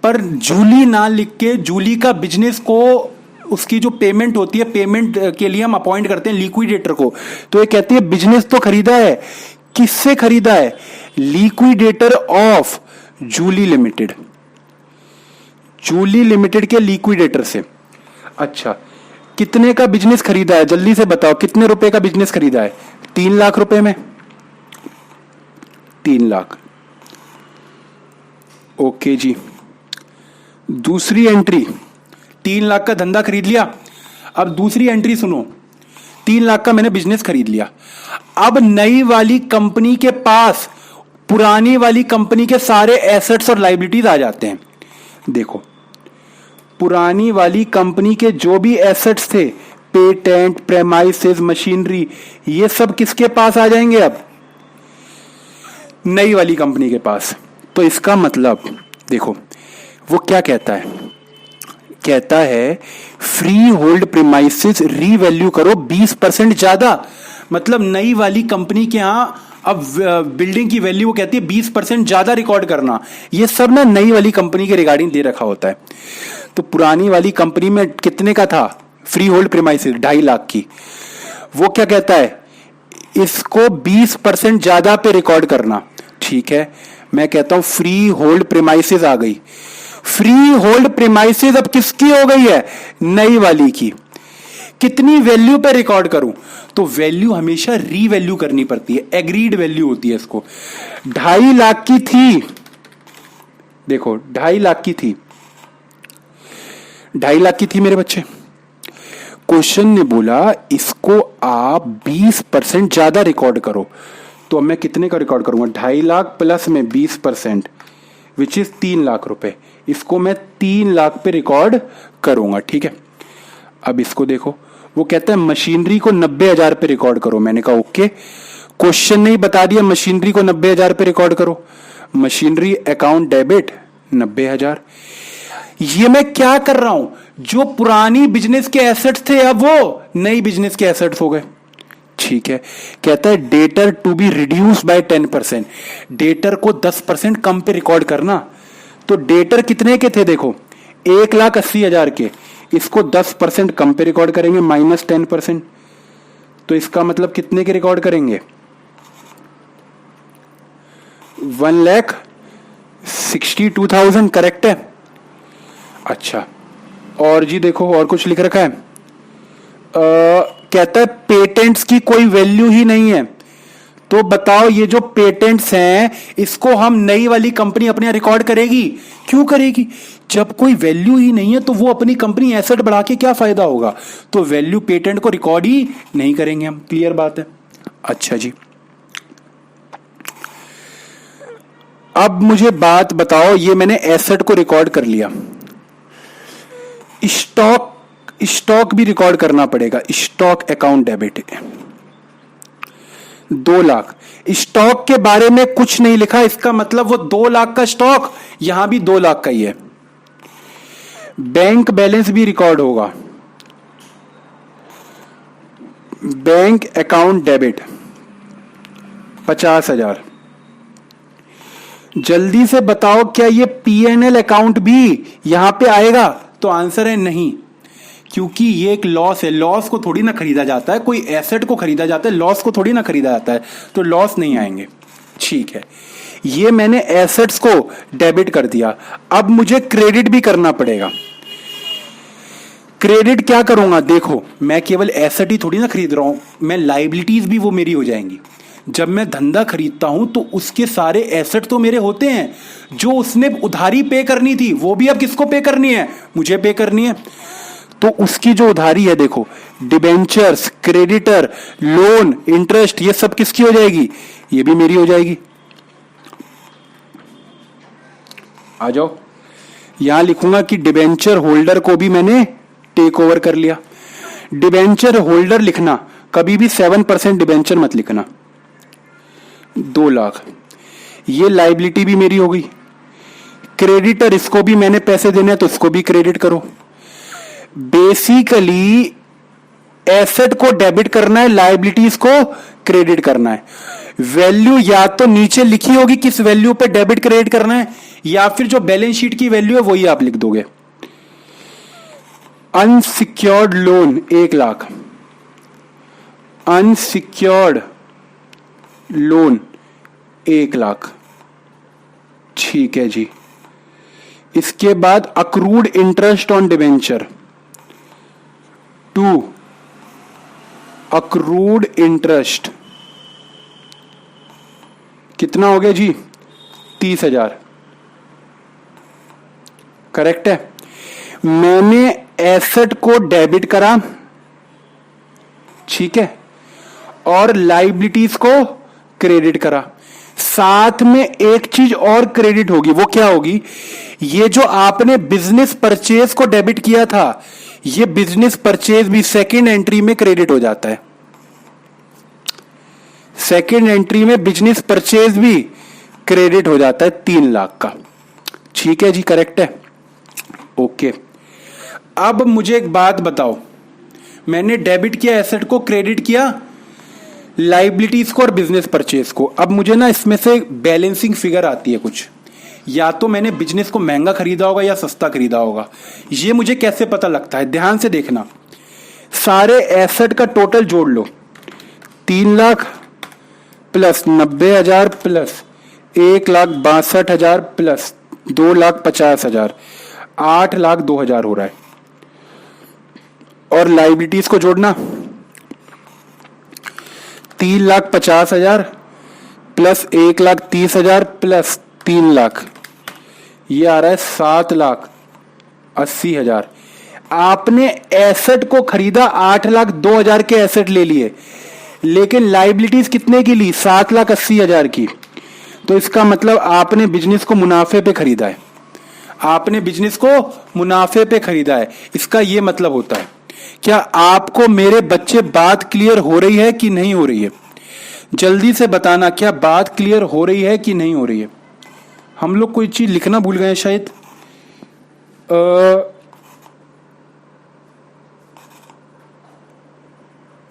Speaker 1: पर जूली ना लिख के जूली का बिजनेस को, उसकी जो पेमेंट होती है, पेमेंट के लिए हम अपॉइंट करते हैं लिक्विडेटर को, तो ये कहती है बिजनेस तो खरीदा है, किससे खरीदा है, liquidator of Julie limited, Julie limited के लिक्विडेटर से। अच्छा, कितने का बिजनेस खरीदा है, जल्दी से बताओ, कितने रुपए का बिजनेस खरीदा है, 3 लाख रुपए में, 3 लाख। ओके जी, दूसरी एंट्री, 3 लाख का धंधा खरीद लिया। अब दूसरी एंट्री सुनो, 3 लाख का मैंने बिजनेस खरीद लिया। अब नई वाली कंपनी के पास पुरानी वाली कंपनी के सारे एसेट्स और लायबिलिटीज आ जाते हैं। देखो, पुरानी वाली कंपनी के जो भी एसेट्स थे, पेटेंट, प्रेमाइसेस, मशीनरी, ये सब किसके पास आ जाएंगे, अब नई वाली कंपनी के पास। तो इसका मतलब देखो वो क्या कहता है, कहता है फ्री होल्ड प्रीमाइसेस रीवैल्यू करो 20% ज्यादा। मतलब नई वाली कंपनी के यहां अब बिल्डिंग की वैल्यू वो कहती है 20% ज्यादा रिकॉर्ड करना। ये सब ना नई वाली कंपनी के रिगार्डिंग दे रखा होता है। तो पुरानी वाली कंपनी में कितने का था फ्री होल्ड प्रीमाइसेस, 2.5 लाख की, वो क्या कहता है इसको 20% ज्यादा पे रिकॉर्ड करना। ठीक है, मैं कहता हूं फ्री होल्ड प्रीमाइसेस आ गई। फ्री होल्ड प्रीमाइसेस अब किसकी हो गई है, नई वाली की। कितनी वैल्यू पे रिकॉर्ड करूं, तो वैल्यू हमेशा रीवैल्यू करनी पड़ती है, एग्रीड वैल्यू होती है इसको। 2.5 लाख की थी, देखो 2.5 लाख की थी, 2.5 लाख की थी मेरे बच्चे। क्वेश्चन ने बोला इसको आप 20% ज्यादा रिकॉर्ड करो। तो मैं कितने का रिकॉर्ड करूंगा, 2.5 लाख प्लस में 20% विच इज 3 लाख रुपए। इसको मैं 3 लाख पे रिकॉर्ड करूंगा। ठीक है, अब इसको देखो, वो कहता है मशीनरी को 90,000 पे रिकॉर्ड करो। मैंने कहा ओके, क्वेश्चन ने ही बता दिया मशीनरी को 90,000 पे रिकॉर्ड करो। Machinery account debit 90,000। ये मैं क्या कर रहा हूं, जो पुरानी बिजनेस के एसेट्स थे अब वो नई बिजनेस के एसेट्स हो गए। ठीक है, कहता है debtor to be reduce by 10%। Debtor को 10% कम पे रिकॉर्ड करना। तो डेटर कितने के थे, देखो 1,80,000 के, इसको 10% कम पे रिकॉर्ड करेंगे माइनस 10%। तो इसका मतलब कितने के रिकॉर्ड करेंगे, 1,62,000। करेक्ट है। अच्छा, और जी देखो और कुछ लिख रखा है, कहता है पेटेंट्स की कोई वैल्यू ही नहीं है। तो बताओ ये जो पेटेंट्स हैं इसको हम नई वाली कंपनी अपने यहाँ रिकॉर्ड करेगी? क्यों करेगी? जब कोई वैल्यू ही नहीं है तो वो अपनी कंपनी एसेट बढ़ा के क्या फायदा होगा? तो वैल्यू पेटेंट को रिकॉर्ड ही नहीं करेंगे हम। क्लियर बात है? अच्छा जी, अब मुझे बात बताओ, ये मैंने एसेट को रिकॉर्ड कर लिया, स्टॉक भी रिकॉर्ड करना पड़ेगा। Stock account debit 2 lakh. Stock के बारे में कुछ नहीं लिखा, इसका मतलब वो 2 लाख का स्टॉक यहां भी 2 लाख का ही है। बैंक बैलेंस भी रिकॉर्ड होगा। Bank account debit 50,000। जल्दी से बताओ क्या ये P&L अकाउंट भी यहां पे आएगा? तो आंसर है नहीं, क्योंकि ये एक लॉस है। लॉस को थोड़ी ना खरीदा जाता है, कोई एसेट को खरीदा जाता है, लॉस को थोड़ी ना खरीदा जाता है, तो लॉस नहीं आएंगे। ठीक है, ये मैंने एसेट्स को डेबिट कर दिया। अब मुझे क्रेडिट भी करना पड़ेगा। क्रेडिट क्या करूंगा? देखो, मैं केवल एसेट ही थोड़ी ना खरीद रहा हूं, मैं लाइबिलिटीज भी वो मेरी हो जाएंगी। जब मैं धंधा खरीदता हूं तो उसके सारे एसेट तो मेरे होते हैं। जो उसने उधारी पे करनी थी वो भी अब किसको पे करनी है? मुझे पे करनी है। तो उसकी जो उधारी है, देखो, डिबेंचर्स, क्रेडिटर, लोन, इंटरेस्ट, ये सब किसकी हो जाएगी? ये भी मेरी हो जाएगी। आ जाओ, यहां लिखूंगा कि डिबेंचर होल्डर को भी मैंने टेक ओवर कर लिया। डिबेंचर होल्डर लिखना, कभी भी 7% डिबेंचर मत लिखना। 2 लाख, ये लाइबिलिटी भी मेरी हो गई। क्रेडिटर, इसको भी मैंने पैसे देने हैं तो इसको भी क्रेडिट करो। बेसिकली एसेट को डेबिट करना है, लाइबिलिटीज को क्रेडिट करना है। वैल्यू या तो नीचे लिखी होगी किस वैल्यू पे डेबिट क्रेडिट करना है, या फिर जो बैलेंस शीट की वैल्यू है वही आप लिख दोगे। Unsecured loan 1 lakh, unsecured loan 1 lakh. ठीक है जी। इसके बाद accrued interest on debenture 2, accrued interest कितना हो गया जी? 30,000। करेक्ट है। मैंने एसेट को डेबिट करा, ठीक है, और लाइबिलिटीज को क्रेडिट करा। साथ में एक चीज और क्रेडिट होगी, वो क्या होगी? ये जो आपने बिजनेस परचेज को डेबिट किया था, ये बिजनेस परचेज भी सेकंड एंट्री में क्रेडिट हो जाता है। सेकंड एंट्री में बिजनेस परचेज भी क्रेडिट हो जाता है 3 लाख का। ठीक है जी, करेक्ट है। ओके, अब मुझे एक बात बताओ, मैंने डेबिट किया एसेट को, क्रेडिट किया लाइबिलिटीज को और बिजनेस परचेज को। अब मुझे ना इसमें से बैलेंसिंग फिगर आती है कुछ, या तो मैंने बिजनेस को महंगा खरीदा होगा या सस्ता खरीदा होगा। ये मुझे कैसे पता लगता है? ध्यान से देखना, सारे एसेट का टोटल जोड़ लो, 3 लाख प्लस 90,000 प्लस 1,62,000 प्लस 2,50,000, 8,02,000 हो रहा है। और लाइबिलिटीज को जोड़ना, 3,50,000 प्लस 1,30,000 प्लस 3 लाख, ये आ रहा है 7,80,000। आपने एसेट को खरीदा 8,02,000 के एसेट ले लिए, लेकिन लाइबिलिटीज कितने की ली? 7,80,000 की। तो इसका मतलब आपने बिजनेस को मुनाफे पे खरीदा है। आपने बिजनेस को मुनाफे पे खरीदा है, इसका यह मतलब होता है। क्या आपको मेरे बच्चे बात क्लियर हो रही है कि नहीं हो रही है? जल्दी से बताना, क्या बात क्लियर हो रही है कि नहीं हो रही है? हम लोग कोई चीज लिखना भूल गए शायद।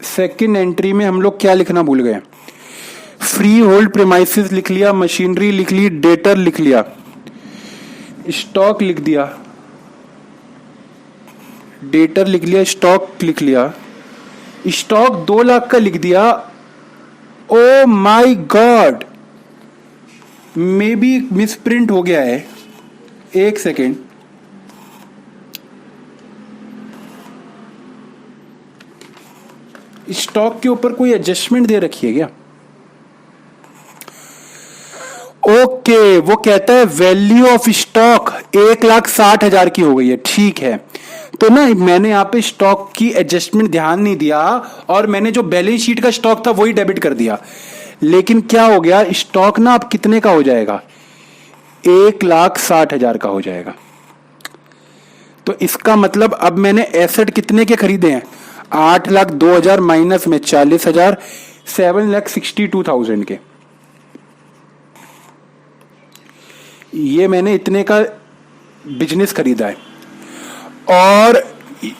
Speaker 1: सेकंड एंट्री में हम लोग क्या लिखना भूल गए? फ्री होल्ड प्रीमाइसेस लिख लिया, मशीनरी लिख ली, डेटर लिख लिया, स्टॉक लिख दिया, डेटर लिख लिया, स्टॉक लिख लिया। स्टॉक 2 लाख का लिख दिया। Oh my God, may be misprint हो गया है। एक सेकेंड, स्टॉक के ऊपर कोई एडजस्टमेंट दे रखी है क्या? ओके, वो कहता है वैल्यू ऑफ स्टॉक 1,60,000 की हो गई है। ठीक है, तो ना मैंने यहाँ पे स्टॉक की एडजस्टमेंट ध्यान नहीं दिया और मैंने जो बैलेंस शीट का स्टॉक था वही डेबिट कर दिया। लेकिन क्या हो गया, स्टॉक ना अब कितने का हो जाएगा, 1,60,000 का हो जाएगा। तो इसका मतलब अब मैंने एसेट कितने के खरीदे हैं, 8,02,000 माइनस में 40,000, 7,62,000 के। ये मैंने इतने का बिजनेस खरीदा है। और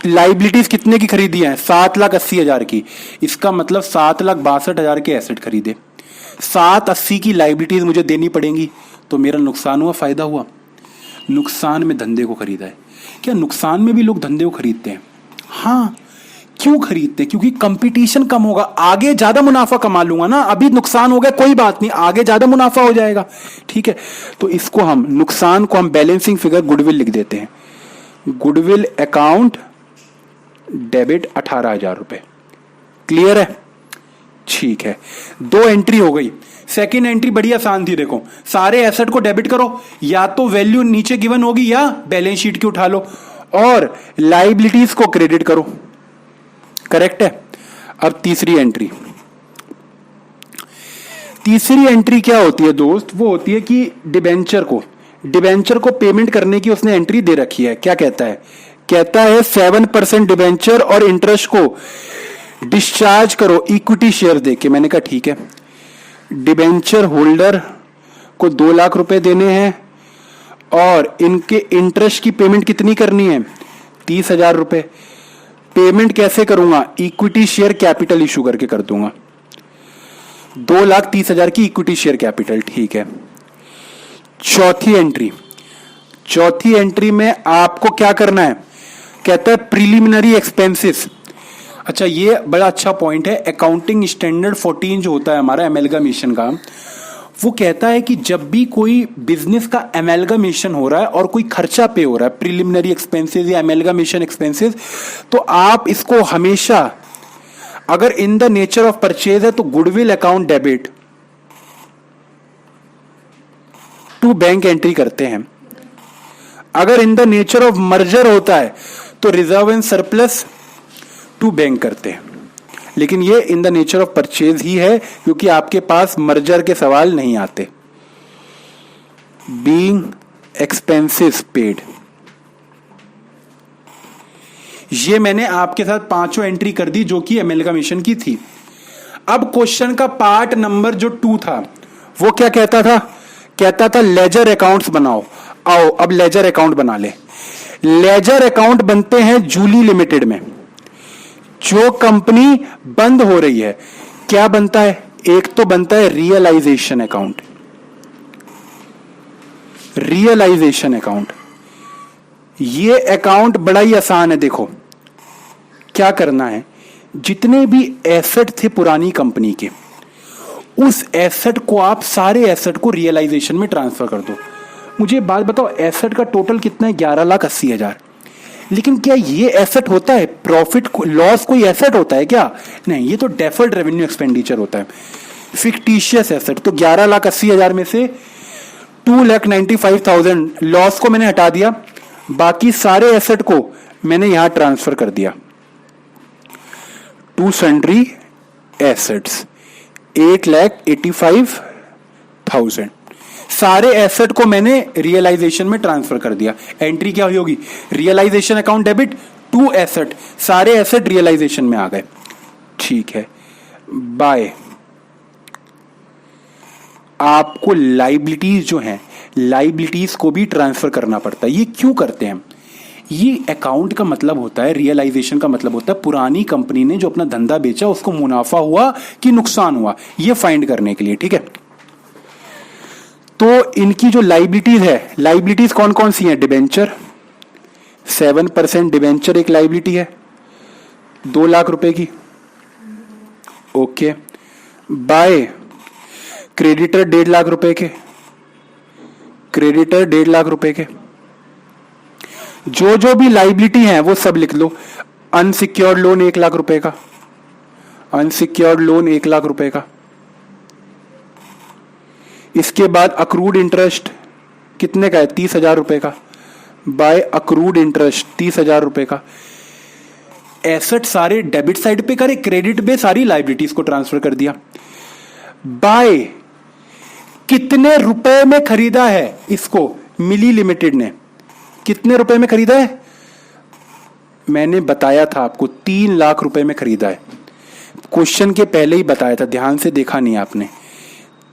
Speaker 1: लाइबिलिटीज कितने की खरीदी है, 7,80,000 की। इसका मतलब 7,62,000 के एसेट खरीदे, 780 की लाइबिलिटीज मुझे देनी पड़ेंगी। तो मेरा नुकसान हुआ, फायदा हुआ? नुकसान में धंधे को खरीदा है। क्या नुकसान में भी लोग धंधे को खरीदते हैं? हाँ, क्यों खरीदते हैं? क्योंकि कंपटीशन कम होगा, आगे ज्यादा मुनाफा कमा लूंगा ना। अभी नुकसान हो गया कोई बात नहीं, आगे ज्यादा मुनाफा हो जाएगा। ठीक है, तो इसको हम नुकसान को हम बैलेंसिंग फिगर गुडविल लिख देते हैं। गुडविल अकाउंट डेबिट 18,000 रुपए। क्लियर है? ठीक है, 2 एंट्री हो गई। सेकेंड एंट्री बड़ी आसान थी। देखो, सारे एसेट को डेबिट करो, या तो वैल्यू नीचे गिवन होगी या बैलेंस शीट की उठा लो, और लाइबिलिटीज को क्रेडिट करो। करेक्ट है। अब तीसरी एंट्री, तीसरी एंट्री क्या होती है दोस्त, वो होती है कि डिबेंचर को पेमेंट करने की उसने एंट्री दे रखी है। क्या कहता है, कहता है 7% डिबेंचर और इंटरेस्ट को डिस्चार्ज करो इक्विटी शेयर देके। मैंने कहा ठीक है। डिबेंचर होल्डर को 2 लाख रुपए देने हैं और इनके इंटरेस्ट की पेमेंट कितनी करनी है, 30,000 रुपए। पेमेंट कैसे करूंगा, इक्विटी शेयर कैपिटल इशू करके कर दूंगा। 2,30,000 की इक्विटी शेयर कैपिटल। ठीक है। चौथी एंट्री में आपको क्या करना है, कहता है प्रिलिमिनरी एक्सपेंसेस। अच्छा, ये बड़ा अच्छा पॉइंट है। अकाउंटिंग स्टैंडर्ड 14 जो होता है हमारा एमेलगमेशन का, वो कहता है कि जब भी कोई बिजनेस का एमेलगमेशन हो रहा है और कोई खर्चा पे हो रहा है, प्रिलिमिनरी एक्सपेंसेस या एमेलगमेशन एक्सपेंसेस, तो आप इसको हमेशा, अगर in the nature of purchase है तो goodwill account debit to bank entry करते हैं। अगर in the nature of merger होता है तो reserve and surplus to bank करते हैं। लेकिन ये in the nature of purchase ही है, क्योंकि आपके पास मर्जर के सवाल नहीं आते। बीइंग एक्सपेंसेस पेड, ये मैंने आपके साथ 5 एंट्री कर दी जो कि एमेलगमेशन की थी। अब क्वेश्चन का पार्ट नंबर जो 2 था, वो क्या कहता था, कहता था लेजर अकाउंट्स बनाओ। आओ अब लेजर अकाउंट बना ले। लेजर अकाउंट बनते हैं जूली लिमिटेड में। जो कंपनी बंद हो रही है, क्या बनता है, एक तो बनता है रियलाइजेशन अकाउंट। रियलाइजेशन अकाउंट, ये अकाउंट बड़ा ही आसान है। देखो क्या करना है, जितने भी एसेट थे पुरानी कंपनी के, उस एसेट को आप सारे एसेट को रियलाइजेशन में ट्रांसफर कर दो। मुझे बात बताओ, एसेट का टोटल कितना है, 11,80,000। लेकिन क्या ये एसेट होता है, प्रॉफिट लॉस कोई एसेट होता है क्या? नहीं, ये तो डेफर्ड रेवेन्यू एक्सपेंडिचर होता है, फिक्टिशियस एसेट। तो 11,80,000 में से 2,95,000 लॉस को मैंने हटा दिया, बाकी सारे एसेट को मैंने यहां ट्रांसफर कर दिया टू सन्ड्री एसेट्स, 8,85,000। सारे एसेट को मैंने रियलाइजेशन में ट्रांसफर कर दिया। एंट्री क्या होगी, realisation account debit to asset, सारे एसेट रियलाइजेशन में आ गए। ठीक है, बाय। आपको लाइबिलिटीज जो हैं, लाइबिलिटीज को भी ट्रांसफर करना पड़ता है। ये क्यों करते हैं, ये अकाउंट का मतलब होता है, रियलाइजेशन का मतलब होता है पुरानी कंपनी ने जो अपना धंधा बेचा उसको मुनाफा हुआ कि नुकसान हुआ, ये फाइंड करने के लिए। ठीक है, तो इनकी जो लाइबिलिटीज है, लाइबिलिटीज कौन कौन सी हैं, डिबेंचर, 7% डिबेंचर एक लाइबिलिटी है 2 लाख रुपए की। ओके, बाय क्रेडिटर 1.5 लाख रुपए के, क्रेडिटर 1.5 लाख रुपए के। जो भी लाइबिलिटी है वो सब लिख लो। अनसिक्योर्ड लोन 1 लाख रुपए का, अनसिक्योर्ड लोन 1 लाख रुपए का। इसके बाद अक्रूड इंटरेस्ट कितने का है? 30,000 रुपए का। बाय अक्रूड इंटरेस्ट 30,000 रुपए का। एसेट सारे डेबिट साइड पे करे, क्रेडिट पे सारी लाइबिलिटीज को ट्रांसफर कर दिया। बाय कितने रुपए में खरीदा है इसको? मिली लिमिटेड ने कितने रुपए में खरीदा है? मैंने बताया था आपको 3 लाख रुपए में खरीदा है। क्वेश्चन के पहले ही बताया था, ध्यान से देखा नहीं आपने।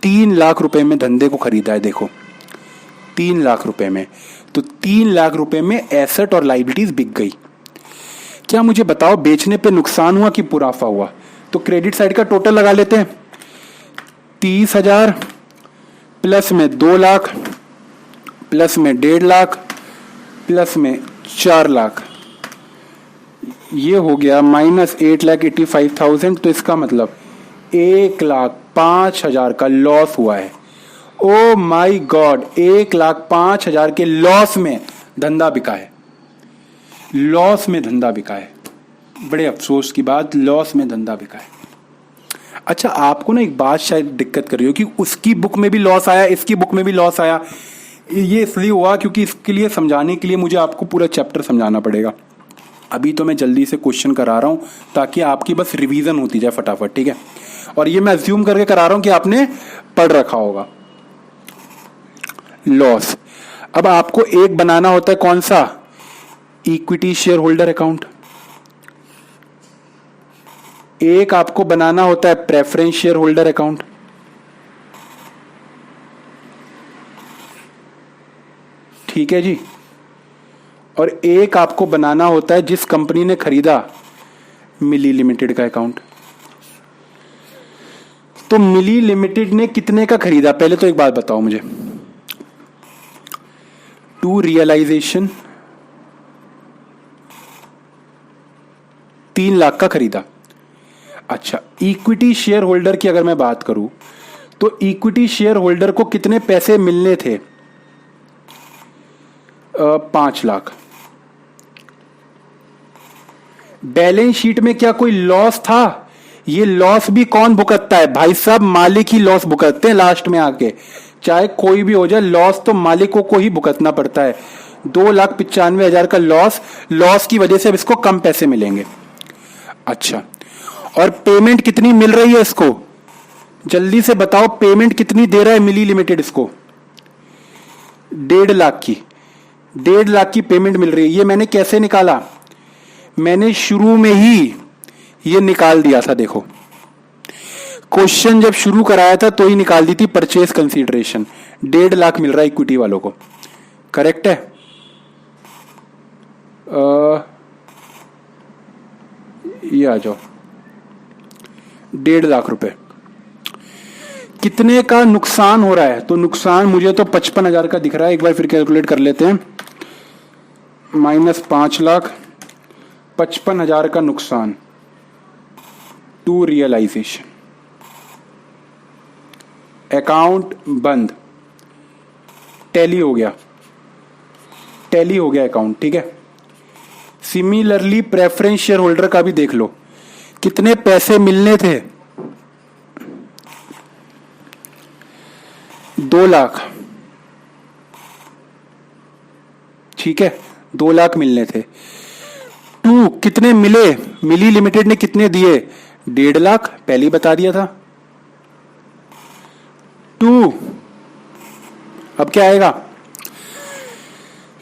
Speaker 1: 3 लाख रुपए में धंधे को खरीदा है। देखो 3 लाख रुपए में, तो 3 लाख रुपए में एसेट और लाइबिलिटीज बिक गई। क्या मुझे बताओ बेचने पे नुकसान हुआ कि मुनाफा हुआ? तो क्रेडिट साइड का टोटल लगा लेते हैं। 30,000 प्लस में 2 लाख प्लस में 1.5 लाख प्लस में 4 लाख, ये हो गया -8,85,000। तो इसका मतलब 1,05,000 का लॉस हुआ है। ओ माई गॉड, 1,05,000 के लॉस में धंधा बिका है। लॉस में धंधा बिका है। बड़े अफसोस की बात, लॉस में धंधा बिका है। अच्छा, आपको ना एक बात शायद दिक्कत कर रही हो कि उसकी बुक में भी लॉस आया, इसकी बुक में भी लॉस आया। ये इसलिए हुआ क्योंकि इसके लिए समझाने के लिए मुझे आपको पूरा चैप्टर समझाना पड़ेगा। अभी तो मैं जल्दी से क्वेश्चन करा रहा हूं ताकि आपकी बस रिवीजन होती जाए फटाफट, ठीक है? और ये मैं अज्यूम करके करा रहा हूं कि आपने पढ़ रखा होगा। लॉस अब आपको एक बनाना होता है, कौन सा? Equity share holder account. एक आपको बनाना होता है प्रेफरेंस शेयर होल्डर अकाउंट। ठीक है जी। और एक आपको बनाना होता है जिस कंपनी ने खरीदा, मिली लिमिटेड का अकाउंट। तो मिली लिमिटेड ने कितने का खरीदा? पहले तो एक बात बताओ मुझे। टू रियलाइजेशन 3 लाख का खरीदा। अच्छा, इक्विटी शेयर होल्डर की अगर मैं बात करूं तो इक्विटी शेयर होल्डर को कितने पैसे मिलने थे? 5 लाख। बैलेंस शीट में क्या कोई लॉस था? ये लॉस भी कौन भुगतता है भाई साहब? मालिक ही लॉस भुगतते हैं लास्ट में आके। चाहे कोई भी हो जाए, लॉस तो मालिकों को ही भुगतना पड़ता है। 2,95,000 का लॉस की वजह से अब इसको कम पैसे मिलेंगे। अच्छा, और पेमेंट कितनी मिल रही है इसको? जल्दी से बताओ, पेमेंट कितनी दे रहा है मिली लिमिटेड इसको? 1.5 लाख की। 1.5 लाख की पेमेंट मिल रही है। ये मैंने कैसे निकाला? मैंने शुरू में ही ये निकाल दिया था। देखो, क्वेश्चन जब शुरू कराया था तो ही निकाल दी थी परचेज कंसीडरेशन। 1.5 लाख मिल रहा है इक्विटी वालों को। करेक्ट है? ये आ जाओ, 1.5 लाख रुपए। कितने का नुकसान हो रहा है? तो नुकसान मुझे तो 55,000 का दिख रहा है। एक बार फिर कैलकुलेट कर लेते हैं। -5 लाख, 55,000 का नुकसान टू रियलाइजेशन। अकाउंट बंद, टैली हो गया, टैली हो गया अकाउंट। ठीक है। सिमिलरली प्रेफरेंस शेयर होल्डर का भी देख लो, कितने पैसे मिलने थे? 2 लाख। ठीक है, 2 लाख मिलने थे। टू कितने मिले? मिली लिमिटेड ने कितने दिए? 1.5 लाख, पहले ही बता दिया था। टू अब क्या आएगा?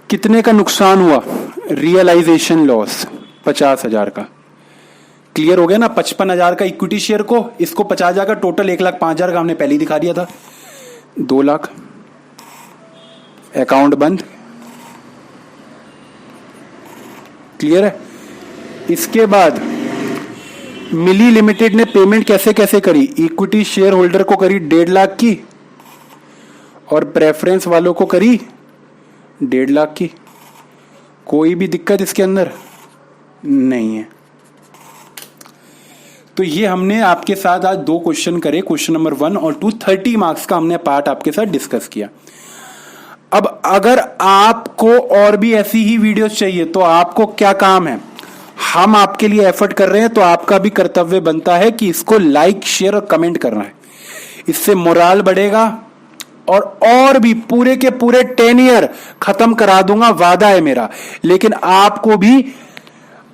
Speaker 1: कितने का नुकसान हुआ? रियलाइजेशन लॉस 50,000 का। क्लियर हो गया ना? 55,000 का इक्विटी शेयर को, इसको 50,000 का, टोटल 1,05,000 का हमने पहले ही दिखा दिया था। 2 लाख, अकाउंट बंद। क्लियर है? इसके बाद मिली लिमिटेड ने पेमेंट कैसे कैसे करी? इक्विटी शेयर होल्डर को करी 1.5 लाख की और प्रेफरेंस वालों को करी 1.5 लाख की। कोई भी दिक्कत इसके अंदर नहीं है। तो ये हमने आपके साथ आज 2 क्वेश्चन करे, क्वेश्चन नंबर 1 और 2, 30 मार्क्स का हमने पार्ट आपके साथ डिस्कस किया। अब अगर आपको और भी ऐसी ही वीडियोस चाहिए तो आपको क्या काम है? हम आपके लिए एफर्ट कर रहे हैं तो आपका भी कर्तव्य बनता है कि इसको लाइक, शेयर और कमेंट करना है। इससे मोराल बढ़ेगा और भी पूरे के पूरे 10 ईयर खत्म करा दूंगा, वादा है मेरा। लेकिन आपको भी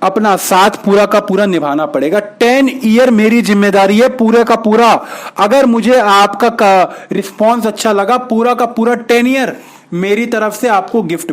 Speaker 1: अपना साथ पूरा का पूरा निभाना पड़ेगा। 10 ईयर मेरी जिम्मेदारी है पूरे का पूरा। अगर मुझे आपका रिस्पॉन्स अच्छा लगा, पूरा का पूरा 10 ईयर मेरी तरफ से आपको गिफ्ट